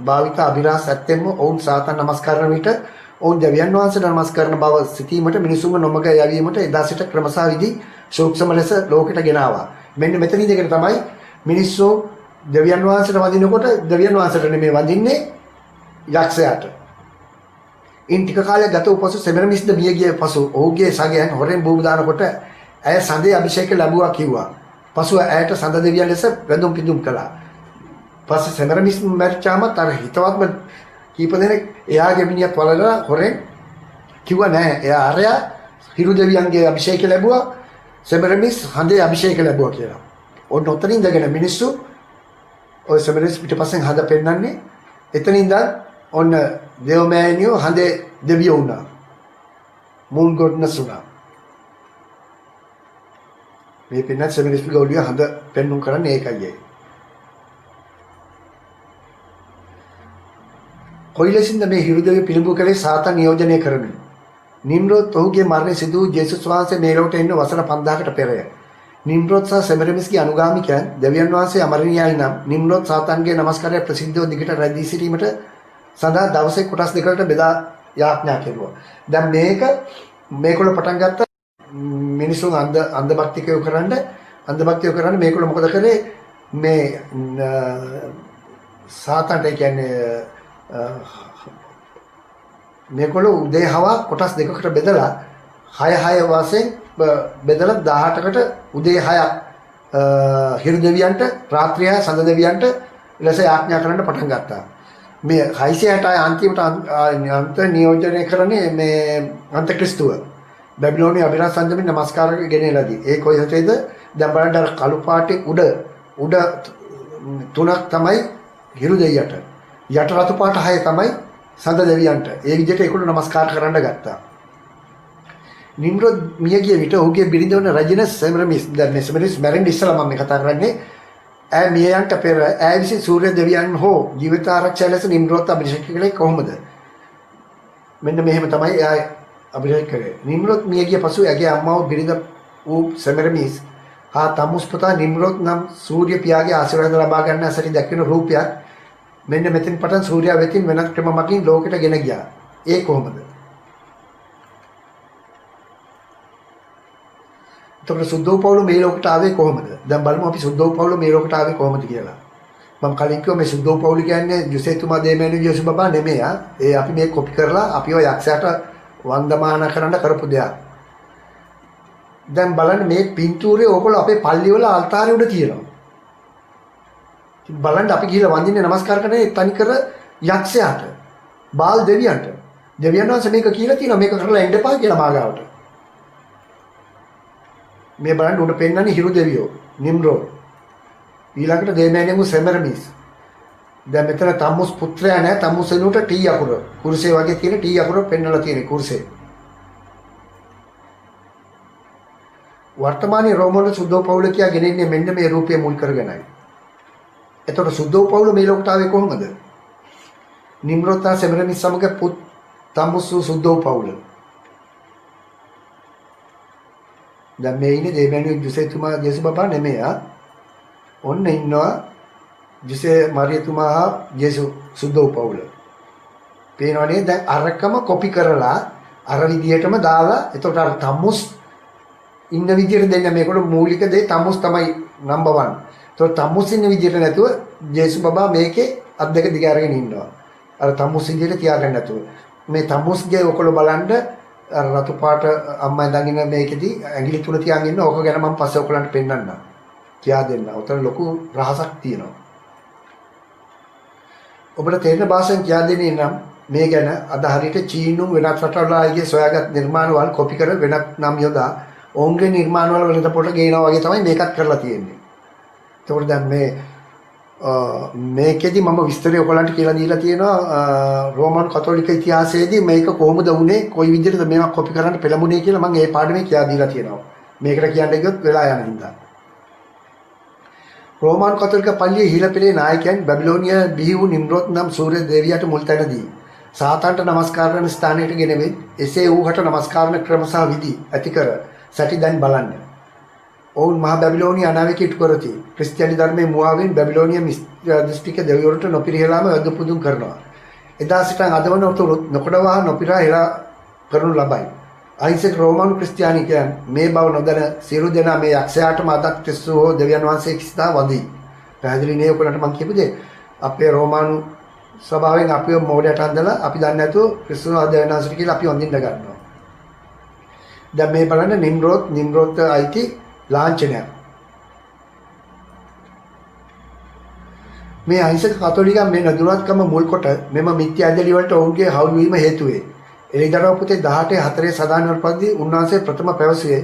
භාවිත අභිරහස් ඇත්තෙන්ම ඔවුන් සාතන් නමස්කාර කරන විට ඔවුන් දෙවියන් වහන්සේට නමස්කාර කරන බව සිතීමට මිනිසුන්ව නොමග යැවීමට එදා සිට ක්‍රමසා විදි සූක්ෂම ලෙස ලෝකෙට ගෙනාවා. මෙන්න මෙතන ඉඳගෙන තමයි මිනිස්සු දෙවියන් වහන්සේට වඳිනකොට දෙවියන් වහන්සේට නෙමෙයි වඳින්නේ යක්ෂයාට. ඉන් ටික කාලයක් ගත වූ පසු සෙමරමිස්ද මිය ගිය පසු ඔහුගේ සගයන් හොරෙන් බූම දානකොට ඇය සඳේ අභිෂේක ලැබුවා කිව්වා. පසු ඇයට සඳ දෙවියන් ලෙස වැඳුම් පිදුම් කළා. පස්සේ සෙමරමිස් මැරිච්චාම අර හිතවත්ම කීප දෙනෙක් එයාගේ මිනිහත් වලලා හොරෙන් කිව්වා නෑ එයා අරයා හිරු දෙවියන්ගේ අභිෂේක ලැබුවා සෙමරමිස් හඳේ අභිෂේක ලැබුවා කියලා. ඔන්න ඔතනින් ඉඳගෙන මිනිස්සු ඔය සෙමරමිස් පිටපස්සෙන් හඳ පෙන්නන්නේ එතනින්ද ඔන්න දේවමෑණියෝ හඳේ දෙවියෝ වුණා. මූන් ගොඩ්නස් වුණා. මේ පින්නත් සෙමරමිස් ගෞලිය හඳ පෙන්නුම් කරන්නේ ඒකයි. කොයිලෙසින්ද මේ හිරු දෙවියෝ පිළිඹු කළේ සාතන් නියෝජනය කරමින්. නිම්රෝත් ඔහුගේ මරණය සිදු වූ ජේසුස් වහන්සේ මේ ලෝකයට එන්න වසර 5000කට පෙරය. නිම්රෝත් සහ සෙමරමිස්ගේ අනුගාමිකයන් දෙවියන් වහන්සේ අමරණීයයි නම් නිම්රෝත් සාතන්ගේ නමස්කාරය ප්‍රසිද්ධව දිගට රැඳී සිටීමට සඳහා දවසේ කොටස් දෙකකට බෙදා යාඥා කෙරුවා. දැන් මේකවල පටන් ගත්ත මිනිසුන් අන්ධ භක්තිකයෝ කරන්න මේකවල මොකද කළේ මේ සාතන්ට කියන්නේ මේකවල උදේ හවා කොටස් දෙකකට බෙදලා 6 වශයෙන් බෙදලා 18කට උදේ 6 හිරු දෙවියන්ට රාත්‍රිය සඳ දෙවියන්ට ලෙස යාඥා කරන්න පටන් ගත්තා. මේ 666 අන්තිමට අන්ත නියෝජනය කරන්නේ මේ අන්තක්‍රිස්තුව. බැබිලෝනිය අභිරහස් අන්දමින් නමස්කාර ගෙනෙලාදී. ඒ කොහෙටද? දැන් බලන්න අර කළු පාටේ උඩ තුනක් තමයි හිරු දෙවියන්ට. යට රතු පාට 6 තමයි සඳ දෙවියන්ට. ඒ විදිහට ඒගොල්ලෝ නමස්කාර කරන්න ගත්තා. නිම්රෝද් මිය ගිය විට ඔහුගේ බිරිඳ වන රජින සෙමරමිස් දැන් මේ සෙමරමිස් මැරෙන්න ඉස්සලා මම කතා කරන්නේ ඈ මියයන්ට පෙර ඈ විසින් සූර්ය දෙවියන් හෝ ජීවිත ආරක්ෂා ලෙස නිම්රෝද් අභිෂේක කළේ කොහොමද? මෙන්න මෙහෙම තමයි එයා අභිෂේක කරේ. නිම්රෝද් මිය ගිය පසු එයාගේ අම්මාව බිරිඳ වූ සෙමරමිස් හා තමුස් පුතා නිම්රෝද් නම් සූර්ය පියාගේ ආශිර්වාද ලබා ගන්න ඇසටි දක්වන රූපයක් මෙන්න මෙතෙන් පටන් සූර්යා වෙතින් වෙනත් ක්‍රම මගින් ලෝකෙට ගෙන ගියා. ඒ කොහොමද? එතකොට සුද්ධෝ පවුල මේ ලෝකෙට ආවේ කොහොමද? දැන් බලමු අපි සුද්ධෝ පවුල මේ ලෝකෙට ආවේ කොහොමද කියලා. මම කලින් කිව්වා මේ සුද්ධෝ පවුල කියන්නේ යුසේතුමා දේමෑණියෝ යේසු බබා නෙමෙයි. ඒ අපි මේ කොපි කරලා අපිව යක්ෂයාට වන්දමාන කරන්න කරපු දෙයක්. දැන් බලන්න මේ පින්තූරේ ඕගොල්ලෝ අපේ පල්ලිවල අල්තාරේ උඩ තියෙනවා. බලන්න අපි ගිහිල්ලා වඳින්නේ නමස්කාර කරන්නේ තනිකර යක්ෂයාට. බාල් දෙවියන්ට. දෙවියන් වහන්සේ මේක කියලා තියෙනවා මේක කරලා එන්න එපා කියලා මාගාවට. මේ බලන්න උඩ පෙන්නන්නේ හිරු දෙවියෝ නිම්රෝද්. ඊළඟට දේමෑණියෝ සෙමරමිස්. දැන් මෙතන තම්මුස් පුත්‍රයා නැහැ තම්මුස් එනුට ටී අකුර. කුරුසේ වගේ තියෙන ටී අකුර පෙන්නලා තියෙන කුරුසේ. වර්තමානයේ රෝමවල සුද්ධෝ පවුල කියා ගෙනෙන්නේ මෙන්න මේ රූපය මුල් කරගෙනයි. එතකොට සුද්ධෝ පවුල මේ ලෝකයට ආවේ කොහොමද? නිම්රෝද් තා සෙමරමිස් සමග පුත් තම්මුස් සුද්ධෝ පවුල. දැන් මේ ඉන්නේ දේවයන්ගේ ජුසේතුමා ජේසු බබා නෙමෙයි. ඔන්න ඉන්නවා ජුසේ මරියතුමා ජේසු සුද්ධෝ පවුල. පේනවනේ දැන් අරකම කොපි කරලා අර විදියටම දාලා එතකොට අර තමුස් ඉන්න විදියට දෙන්න මේකට මූලික දේ තමුස් තමයි නම්බර් 1. එතකොට තමුස් ඉන්න විදියට නැතුව ජේසු බබා මේකේ අත් දෙක දිග අරගෙන ඉන්නවා. අර තමුස් විදියට තියාගන්න නැතුව. මේ තමුස්ගේ ඔකල බලන්න අර රතු පාට අම්මා ඉඳන් මේකෙදි ඇඟිලි තුන තියාගෙන ඉන්න ඕක ගැන මම පස්සේ ඔයගලන්ට පෙන්නන්නම්. කියා දෙන්න. උතන ලොකු රහසක් තියෙනවා. ඔබට තේරෙන භාෂෙන් කියා දෙන්නේ නම් මේ ගැන අද හරියට චීනුන් වෙනත් රටවල ආයේ සොයාගත් නිර්මාණවල කොපි කර වෙනත් නම් යොදා ඔවුන්ගේ නිර්මාණවල වෙනත පොට ගේනවා වගේ තමයි මේකත් කරලා තියෙන්නේ. ඒකෝට දැන් මේකෙදි මම විස්තරය ඔයගලන්ට කියලා දීලා තියෙනවා රෝමන් කතෝලික ඉතිහාසයේදී මේක කොහොමද වුනේ කොයි විදිහටද මේවා කොපි කරන්න පෙළඹුණේ කියලා මම ඒ පාඩමේ කියා දීලා තියෙනවා. මේකට කියන්න ගියොත් වෙලා යන හින්දා. රෝමන් කතෝලික පල්ලියේ හිලපෙළේ නායකයන් බැබිලෝනිය බිහි වූ නිම්රෝද් නම් සූර්ය දේවියට මුල් තැනදී සාතන්ට නමස්කාර කරන ස්ථානයට ගෙනෙමින් එසේ වූහට නමස්කාර කරන ක්‍රම සහ විධි ඇති කර සැටි දැන් බලන්න. ඔවුන් මහා බැබිලෝනිය අනාවැකී ඉටු කරති. ක්‍රිස්තියානි ධර්මයේ මුවාවෙන් බැබිලෝනිය දෘෂ්ටික දෙවිවරුන්ට නොපිරිහෙලාම වැද්ද පුදුම් කරනවා. එදා සිටන් අද වන උතුරුත් නොකඩවා නොපිරා හෙලා කරනු ලබයි. අහිංසක රෝමානු ක්‍රිස්තියානිකයන් මේ බව නොදැන සියලු දෙනා මේ යක්ෂයාටම අදත් ක්‍රිස්තු හෝ දෙවියන් වහන්සේ කිසිදා වදී. පැහැදිලි නේ ඔයගලන්ට මම කියපු දේ. අපේ රෝමානු ස්වභාවයෙන් අපිව මොඩයට අඳලා අපි දන්නේ නැතුව ක්‍රිස්තු දෙවියන් වහන්සේට කියලා අපි වඳින්න ගන්නවා. දැන් මේ බලන්න නිම්රෝත් අයිති ලාංඡනයක්. මේ අහිංසක කතෝලිකයන් මේ නදුරත්කම මුල් කොට මෙම මිත්‍යා ඇදලි වලට ඔවුන්ගේ හවුල් වීම හේතු වේ. එළිදරව් පුතේ 18:4 සදාන වලපදී උන්වහන්සේ ප්‍රථම පැවසුවේ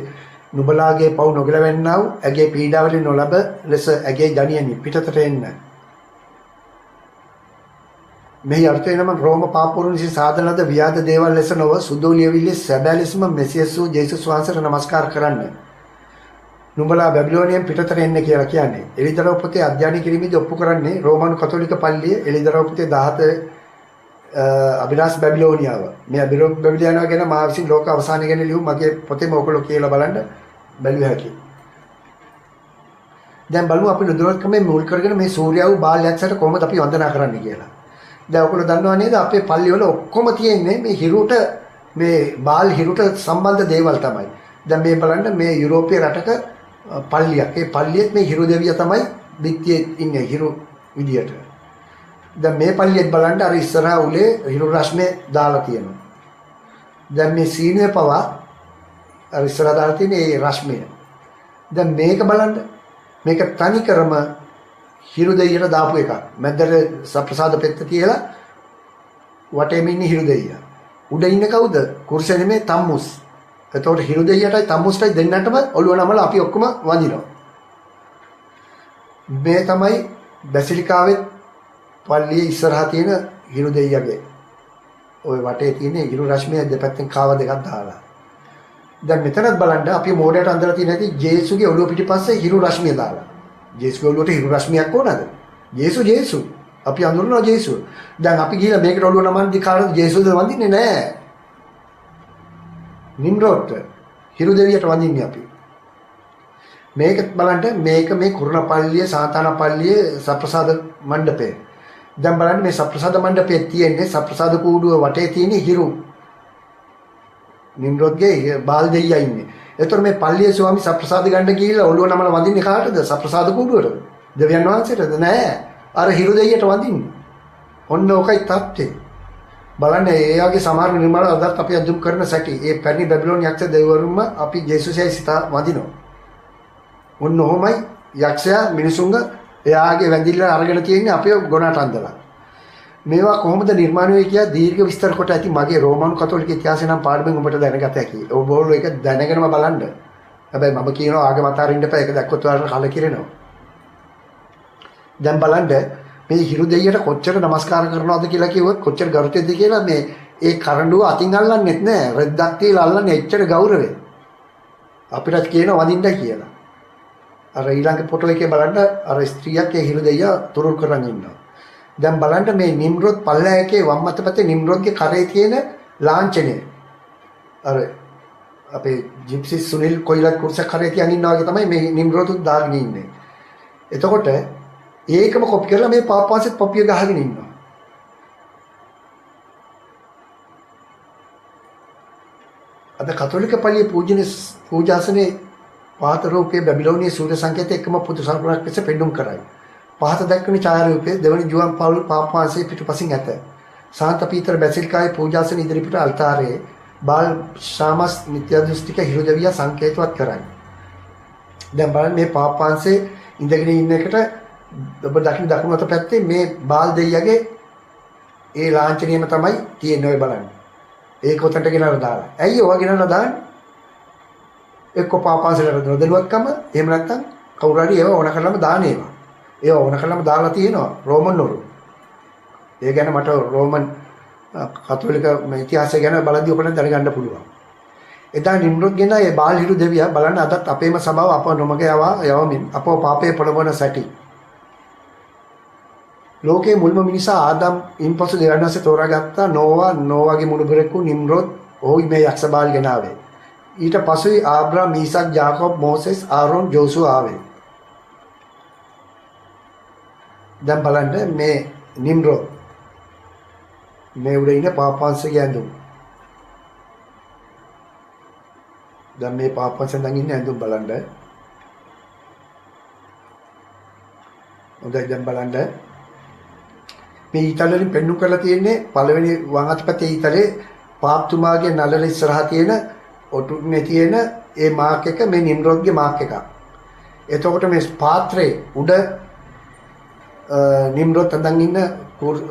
නුඹලාගේ පව් නොගැලවෙන්නා වූ ඇගේ පීඩාවලින් නොලබ ලෙස ඇගේ ජනියනි පිටතට එන්න. මේ අර්ථය නම් රෝම පාපවරුන් විසින් සාදන ලද ව්‍යාධ දේවල් ලෙස නොව සුදු ලියවිල්ලේ සැබෑ ලෙසම මෙසියස් වූ ජේසුස් වහන්සේට නමස්කාර කරන්න. නුඹලා බැබිලෝනියෙන් පිටතට එන්න කියලා කියන්නේ. එළිදරව් පුතේ අධ්‍යයනය කිරීමේදී ඔප්පු කරන්නේ රෝමානු කතෝලික පල්ලියේ එළිදරව් පුතේ 17 අභිලාෂ් බැබිලෝනියාව. මේ බැබිලෝනියාව ගැන මා විසින් ලෝක අවසානය ගැන ලියු මගේ පොතේම ඔයගොල්ලෝ කියලා බලන්න බැලුව හැකියි. දැන් බලමු අපි නුදුරත්කමේ මුල් කරගෙන මේ සූර්යව බාල්යක්ෂට කොහොමද අපි වන්දනා කරන්නේ කියලා. දැන් ඔයගොල්ලෝ දන්නවා නේද අපේ පල්ලිවල ඔක්කොම තියෙන්නේ මේ හිරුට මේ බාල් හිරුට සම්බන්ධ දේවල් තමයි. දැන් මේ බලන්න මේ යුරෝපීය රටක පල්ලියක්. ඒ පල්ලියෙත් මේ හිරු දෙවිය තමයි පිටියේ ඉන්නේ හිරු විදියට. දැන් මේ පල්ලියෙත් බලන්න අර ඉස්සරහා උලේ හිරු රශ්මිය දාලා තියෙනවා. දැන් මේ සීනුවේ පවා අර ඉස්සරහා දාලා තියෙන ඒ රශ්මිය. දැන් මේක බලන්න මේක තනිකරම හිරු දෙයියට දාපු එකක්. මැදට සප්‍රසාද පෙත්ත තියලා වටේම ඉන්නේ හිරු දෙයියා. උඩ ඉන්නේ කවුද? කුරුස නෙමේ තම්මුස්. එතකොට හිරු දෙයියටයි තම්මුස්ටයි දෙන්නටම ඔළුව නමලා අපි ඔක්කොම වඳිනවා. මේ තමයි බැසිලිකාවේ පල්ලියේ ඉස්සරහා තියෙන හිරු දෙයියගේ. ওই වටේ තියෙන හිරු රශ්මිය දෙපැත්තෙන් කාව දෙකක් දාලා. දැන් මෙතනත් බලන්න අපි මෝඩයට අඳලා තියෙන හැටි ජේසුගේ ඔළුව පිටිපස්සේ හිරු රශ්මිය දාලා. ජේසුගේ ඔළුවට හිරු රශ්මියක් ඕනද? ජේසු. අපි අඳුරනවා ජේසු. දැන් අපි ගිහලා මේකට ඔළුව නමන්නේ කාටද ජේසුද වඳින්නේ නැහැ. නිම්රෝත් හිරු දෙවියට වඳින්නේ අපි. මේක බලන්න මේක මේ කුරුණපල්ලිය සාතානපල්ලියේ සප්‍රසාද මණ්ඩපය. දැන් බලන්න මේ සප්‍රසාද මණ්ඩපයේ තියෙන්නේ සප්‍රසාද කූඩුව වටේ තියෙන හිරු. නිම්රෝත්ගේ බාල් දෙයියා ඉන්නේ. ඒතර මේ පල්ලියේ ස්වාමි සප්‍රසාද ගන්න ගිහිල්ලා ඔළුව නමල වඳින්නේ කාටද? සප්‍රසාද කූඩුවටද? දෙවියන් වහන්සේටද? නෑ. අර හිරු දෙයියට වඳින්නේ. ඔන්න ඔකයි තත්ත්වය. බලන්න ඒ වගේ සමහර නිර්මාණ අදත් අපි අඳුම් කරන සැටි ඒ පැරණි බැබිලෝන් යක්ෂ දෙවිවරුන්ම අපි ජේසුසයි සිතා වඳිනවා. ඔන්න ඔහොමයි යක්ෂයා මිනිසුන්ග එයාගේ වැඳිල්ල අරගෙන තියෙන්නේ අපේ ගොනාට අඳලා. මේවා කොහොමද නිර්මාණය වෙයි කියලා දීර්ඝ විස්තර කොට ඇති මගේ රෝමානු කතෝලික ඉතිහාසය නම් පාඩමෙන් ඔබට දැනගත හැකියි. ඔබ ඕගොල්ලෝ ඒක දැනගෙනම බලන්න. හැබැයි මම කියනවා ආගම අතරින් ඉඳපෑ ඒක දැක්කොත් ඔයාලට කලකිරෙනවා. දැන් බලන්න මේ හිරු දෙයියට කොච්චර නමස්කාර කරනවද කියලා කිව්වොත් කොච්චර ගරුත්වයක්ද කියලා මේ ඒ කරඬුව අතින් අල්ලන්නෙත් නෑ රෙද්දක් තියලා අල්ලන්නේ එච්චර ගෞරවයෙන් අපිටත් කියනවා වඳින්නයි කියලා. අර ඊළඟ ෆොටෝ එකේ බලන්න අර ස්ත්‍රියක් ඒ හිරු දෙයියා තුරුල් කරන් ඉන්නවා. දැන් බලන්න මේ නිම්රෝත් පල්ලෑ එකේ වම් අත පැත්තේ නිම්රෝත්ගේ කරේ තියෙන ලාංඡනය. අර අපේ ජිප්සි සුනිල් කොයිලත් කුර්ස කරේ තියන් ඉන්නවා වගේ තමයි මේ නිම්රෝතුත් දාගෙන ඉන්නේ. එතකොට ඒකම කොපි කරලා මේ පාප්පාසෙත් පොපිය ගහගෙන ඉන්නවා. අද කතෝලික පල්ලියේ පූජාසනේ පහත රූපයේ බැබිලෝනිය සූර්ය සංකේතය එක්කම පුදු සර්පණක් ලෙස පෙන්눔 කරයි. පහත දක්වන ඡායාරූපයේ දෙවනි ජුවන් පවුල් පාප වහන්සේ පිටුපසින් ඇත. සාන්ත පීතර බැසිලිකාවේ පූජාසන ඉදිරිපිට අල්තාරයේ බාල් ශාමස් නිත්‍ය දෘෂ්ටික හිරුදවිය සංකේතවත් කරයි. දැන් බලන්න මේ පාප වහන්සේ ඉඳගෙන ඉන්න එකට ඔබ දකුණු අත පැත්තේ මේ බාල් දෙයියගේ ඒ ලාංඡනයම තමයි තියෙන්නේ ඔය බලන්න. ඒක උතන්ට ගෙනල්ලා දාලා. ඇයි ඔවා ගෙනල්ලා දාන්නේ? එක්ක පාපාසලට නොදැනුවත්කම එහෙම නැත්නම් කවුරු හරි ඒව ඕන කරලම දාන ඒවා. ඒව ඕන කරලම දාලා තියෙනවා රෝමන් වරු. ඒ ගැන මට රෝමන් කතෝලික ඉතිහාසය ගැන බලද්දී ඔයගොල්ලන් දැනගන්න පුළුවන්. එදා නිම්රොත් ගෙන ඒ බාල්හිරු දෙවියා බලන්න අදත් අපේම සභාව අප නොමග යවමින් අපව පාපයේ පොළඹවන සැටි. ලෝකයේ මුල්ම මිනිසා ආදම් ඉන්පසු දෙවියන් වහන්සේ තෝරාගත්තා නෝවාගේ මුණුබරෙකු නිම්රොත් ඔහු මේ යක්ෂ බාල් ගෙනාවේ. ඊට පසුයි ආබ්‍රහම් ඊසක් ජාකබ් මෝසෙස් ආරෝන් ජෝසුව ආවේ. දැන් බලන්න මේ නිම්රොත් මේ උඩ ඉන්න පාපවංශයේ ඇඳුම්. දැන් මේ පාපවංශයෙන් දැන් ඉන්නේ ඇඳුම් බලන්න. හොඳයි දැන් බලන්න. මේ ඊතලෙන් පෙන්නු කරලා තියෙන්නේ පළවෙනි වම් අතපතේ ඊතලේ පාප්තුමාගේ නළල ඉස්සරහා තියෙන ඔටුනේ තියෙන ඒ මාක් එක මේ නිම්රොත්ගේ මාක් එක. එතකොට මේ පාත්‍රයේ උඩ නිම්රොත් අඳන් ඉන්න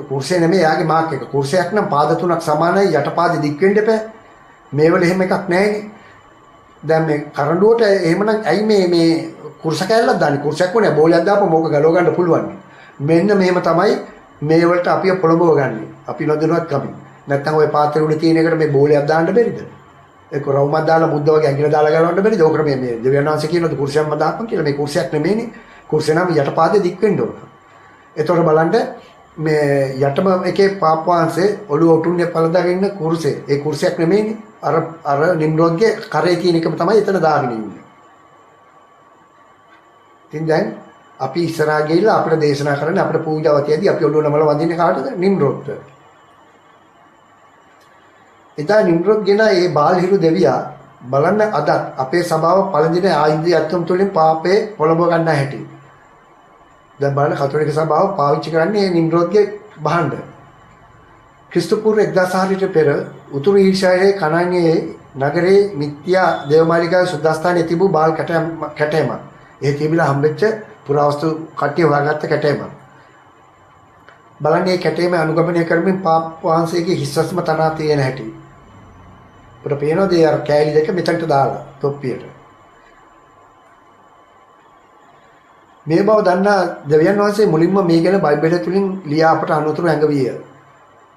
කුර්සිය නෙමෙයි යාගේ මාක් එක. කුර්සියක් නම් පාද තුනක් සමානයි යටපාදෙ දික් වෙන්න එපා. මේවල එහෙම එකක් නැහැනේ. දැන් මේ කරඬුවට එහෙමනම් ඇයි මේ කුර්ස කැල්ලක් දාන්නේ? කුර්සයක් වුණේ බෝලයක් දාපුවම ඕක ගලව ගන්න පුළුවන්. මෙන්න මෙහෙම තමයි මේ වලට අපි පොළඹව ගන්න. අපි නොදැනුවත් කමින්. නැත්තම් ওই පාත්‍රෙ උඩ තියෙන එකට මේ බෝලයක් දාන්න බැරිද? ඒක රවුමක් දාලා මුද්ද වගේ ඇඟිල්ල දාලා ගලවන්න බැරිද? ඕක මේ දෙවියන් වහන්සේ කියනවාද කුර්සියක්ම දාපන් කියලා. මේ කුර්සියක් නෙමෙයිනේ. කුර්සිය නම් යටපාදේ දික් වෙන්න ඕන. එතකොට බලන්න මේ යටම එකේ පාප වහන්සේ ඔළුව ඔටුන්නේ පළදාගෙන ඉන්න කුර්සිය. ඒ කුර්සියක් නෙමෙයිනේ. අර නිම්රොත්ගේ කරේ තියෙන එකම තමයි එතන දාගෙන ඉන්නේ. ඉතින් දැන් අපි ඉස්සරහා ගිහිල්ලා අපිට දේශනා කරන්න අපිට පූජාවතියදී අපි ඔළුව නමල වඳින්නේ කාටද? නිම්රොත්ට. එදා නිම්රොත් ගෙන ඒ බාල්හිරු දෙවියා බලන්න අද අපේ සභාව පළඳින ආයුධයත්වම් තුළින් පාපේ පොළඹව ගන්න හැටි. දැන් බලන්න කතෝලික සභාව පාවිච්චි කරන්නේ මේ නිම්රොත්ගේ භාණ්ඩ. ක්‍රිස්තු පූර්ව 1600 පෙර උතුරු ඊර්ෂායේ කනාන්‍යයේ නගරේ මිත්‍යා දේවමාලිගාවේ සුද්ධස්ථානයේ තිබූ බාල් කැටයම. ඒ තිබිලා හම්බෙච්ච පුරාවස්තු කට්ටිය හොයාගත්ත කැටයම. බලන්න මේ කැටයම අනුගමනය කරමින් පාප වහන්සේගේ හිස්වස්ම තනා තියෙන හැටි. අපිට පේනවාද ඒ අර කෑලි දෙක මෙතනට දාලා තොප්පියට. මේ බව දන්නා දෙවියන් වහන්සේ මුලින්ම මේ ගැන බයිබලය තුලින් ලියා අපට අනුතුරු ඇඟවිය.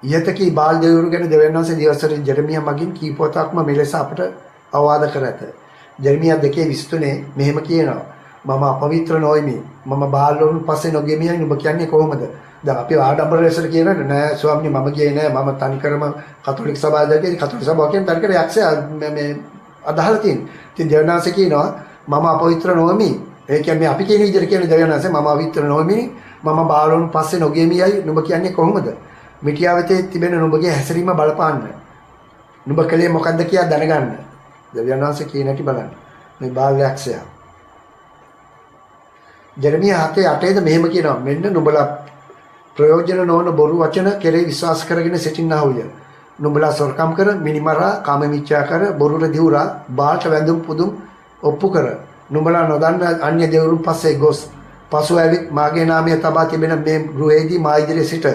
ඊයතකී බාල් දෙවිවරු ගැන දෙවියන් වහන්සේ දිවසරින් ජෙරමියා මගින් කීපවතාවක්ම මෙලෙස අපට අවවාද කර ඇත. ජෙරමියා 2:23 මෙහෙම කියනවා. මම අපවිත්‍ර නොයිමි. මම බාල් වරුන් පස්සේ නොගෙමියයි නුඹ කියන්නේ කොහොමද? දැන් අපි ආඩම්බර ලෙසට කියනනේ නෑ ස්වාමීනි මම කියේ නෑ මම තනිකරම කතෝලික සභාවකදී කතෝලික සභාව කියන තනිකර යක්ෂයා මේ අදහලා තියෙන. ඉතින් දෙවියන් වහන්සේ කියනවා මම අපවිත්‍ර නොවමි. ඒ කියන්නේ අපි කියන විදිහට කියන්නේ දෙවියන් වහන්සේ මම අපවිත්‍ර නොවමි. මම බාල් වරුන් පස්සේ නොගෙමියයි නුඹ කියන්නේ කොහොමද? මිටියාවතේ තිබෙන නුඹගේ හැසිරීම බලපාන්න. නුඹ කලේ මොකද්ද කියලා දැනගන්න. දෙවියන් වහන්සේ කියන හැටි බලන්න. මේ බාල් යක්ෂයා. ජෙරමියා 7:8ද මෙහෙම කියනවා මෙන්න නුඹලා ප්‍රයෝජන නොවන බොරු වචන කෙරෙහි විශ්වාස කරගෙන සිටින්නා වූය. නුඹලා සොරකම් කර මිනිමරා කාම මිච්ඡා කර බොරුර දිවුරා බාල්ට වැඳුම් පුදුම් ඔප්පු කර නුඹලා නොදන්න අන්‍ය දෙවරුන් පස්සේ ගොස් පසු ඇවිත් මාගේ නාමය තබා තිබෙන මේ ගෘහයේදී මා ඉදිරියේ සිට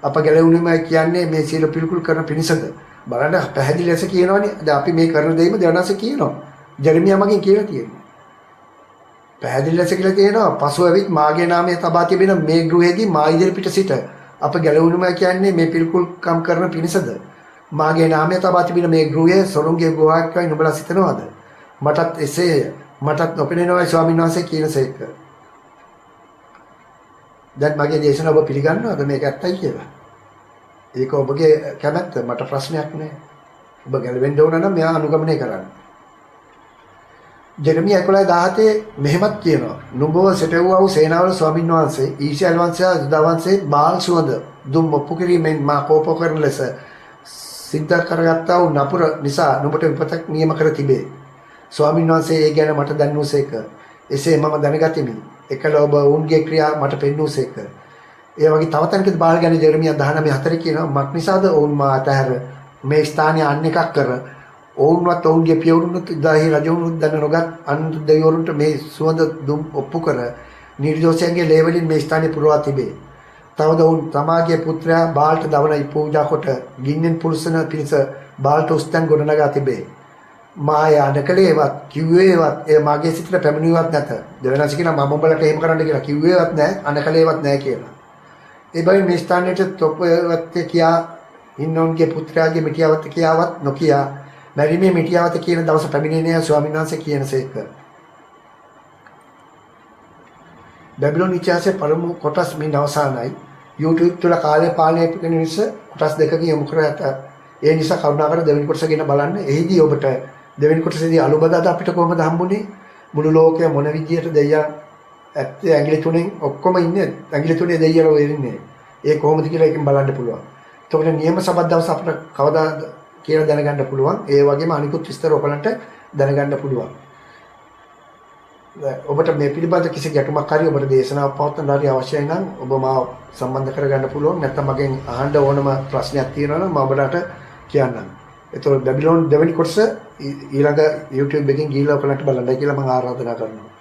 අප ගැලවුණුමයි කියන්නේ මේ සීල පිළිකුල් කරන පිණිසද. බලන්න පැහැදිලි ලෙස කියනවනේ. දැන් අපි මේ කරන දෙයිම දෙවනස කියනවා. ජෙරමියා මගෙන් කියලා තියෙනවා. පැහැදිලි ලෙස කියලා තියෙනවා පසු ඇවිත් මාගේ නාමය තබා තිබෙන මේ ගෘහයේදී මා ඉදිරි පිට සිට අප ගැලවුණුමයි කියන්නේ මේ පිළිකුල්කම් කරන පිණිසද. මාගේ නාමය තබා තිබෙන මේ ගෘහය සොරුන්ගේ ගෘහයක්වයි නුඹලා සිතනවාද? මටත් එසේය. මටත් නොපෙනෙනවායි ස්වාමීන් වහන්සේ කියනසේක. දැන් මගේ දේශනාව ඔබ පිළිගන්නවද මේක ඇත්තයි කියලා? ඒක ඔබගේ කැමැත්ත මට ප්‍රශ්නයක් නෑ. ඔබ ගැලවෙන්න ඕන නම් මෙයා අනුගමනය කරන්න. ජෙරමියා 11:17 මෙහෙමත් කියනවා. නුඹව සෙටවුවා වූ සේනාවල ස්වාමීන් වහන්සේ ඊශ්‍රායල් වංශය යුදා වංශයේ බාල් සුවඳ දුම් ඔප්පු කිරීමෙන් මා කෝප කරන ලෙස සිද්ධ කරගත්තා වූ නපුර නිසා නුඹට විපතක් නියම කර තිබේ. ස්වාමීන් වහන්සේ ඒ ගැන මට දැන්වූසේක. එසේ මම දැනගතිමි. එකල ඔබ ඔවුන්ගේ ක්‍රියා මට පෙන්වූසේක. ඒ වගේ තව තැනකදී බාල් ගැන ජෙරමියා 19:4 කියනවා මක් නිසාද ඔවුන් මා අතහැර මේ ස්ථානයේ අන් එකක් කර ඔවුන්වත් ඔවුන්ගේ පියවරුන්වත් ඉදාහි රජවරුන්වත් දැන නොගත් අන් දෙවිවරුන්ට මේ සුවඳ දුම් ඔප්පු කර නිර්දෝෂයන්ගේ ලේවලින් මේ ස්ථානය පුරවා තිබේ. තවද ඔවුන් තමාගේ පුත්‍රයා බාල්ට දවන පූජා කොට ගින්නෙන් පුරුසන පිණිස බාල්ට උස්තන් ගොඩනගා තිබේ. මාය අනකලේවත් කිව්වේවත් ඒ මාගේ සිතට පැමිණියවත් නැත. දෙවනසි කියන මම උඹලට එහෙම කරන්න කියලා කිව්වේවත් නැහැ අනකලේවත් නැහැ කියලා. ඒ බැවින් මේ ස්ථානයේ තොප්පවත් කියා ඉන්නෝන්ගේ පුත්‍රයාගේ මිටියවත් කියාවත් නොකියා මැරිමේ මිටියවත් කියන දවස පැමිණෙන්නේ ස්වාමීන් වහන්සේ කියනසේක. බැබිලෝන් ඉතිහාසයේ පළමු කොටස් මින් අවසానයි. YouTube තුල කාලය පාලනය කරන නිසා කොටස් දෙකකින් යොමු කර ඇත. ඒ නිසා කරුණාකර දෙවෙනි කොටස ගැන බලන්න. එහිදී ඔබට දෙවෙනි කොටසේදී අලුබදාද අපිට කොහොමද හම්බුනේ? මුළු ලෝකය මොන විදියට දෙයියන් ඇත්තේ ඇඟිලි තුනෙන් ඔක්කොම ඉන්නේ ඇඟිලි තුනේ දෙයියෝ ඉන්නේ. ඒ කොහොමද කියලා එකෙන් බලන්න පුළුවන්. එතකොට නියම සබත් දවස අපිට කවදාද කියලා දැනගන්න පුළුවන්. ඒ වගේම අනිකුත් විස්තර ඔයගලන්ට දැනගන්න පුළුවන්. ඔබට මේ පිළිබඳ කිසි ගැටුමක් හරි ඔබට දේශනාවක් පවත්වන්න හරි අවශ්‍යයි නම් ඔබ මාව සම්බන්ධ කරගන්න පුළුවන්. නැත්නම් මගෙන් අහන්න ඕනම ප්‍රශ්නයක් තියෙනවා නම් මම ඔබට කියන්නම්. එතකොට බැබිලෝන් දෙවෙනි කොටස ඊළඟ YouTube එකකින් ගිහිල්ලා ඔයගලන්ට බලන්නයි කියලා මම ආරාධනා කරනවා.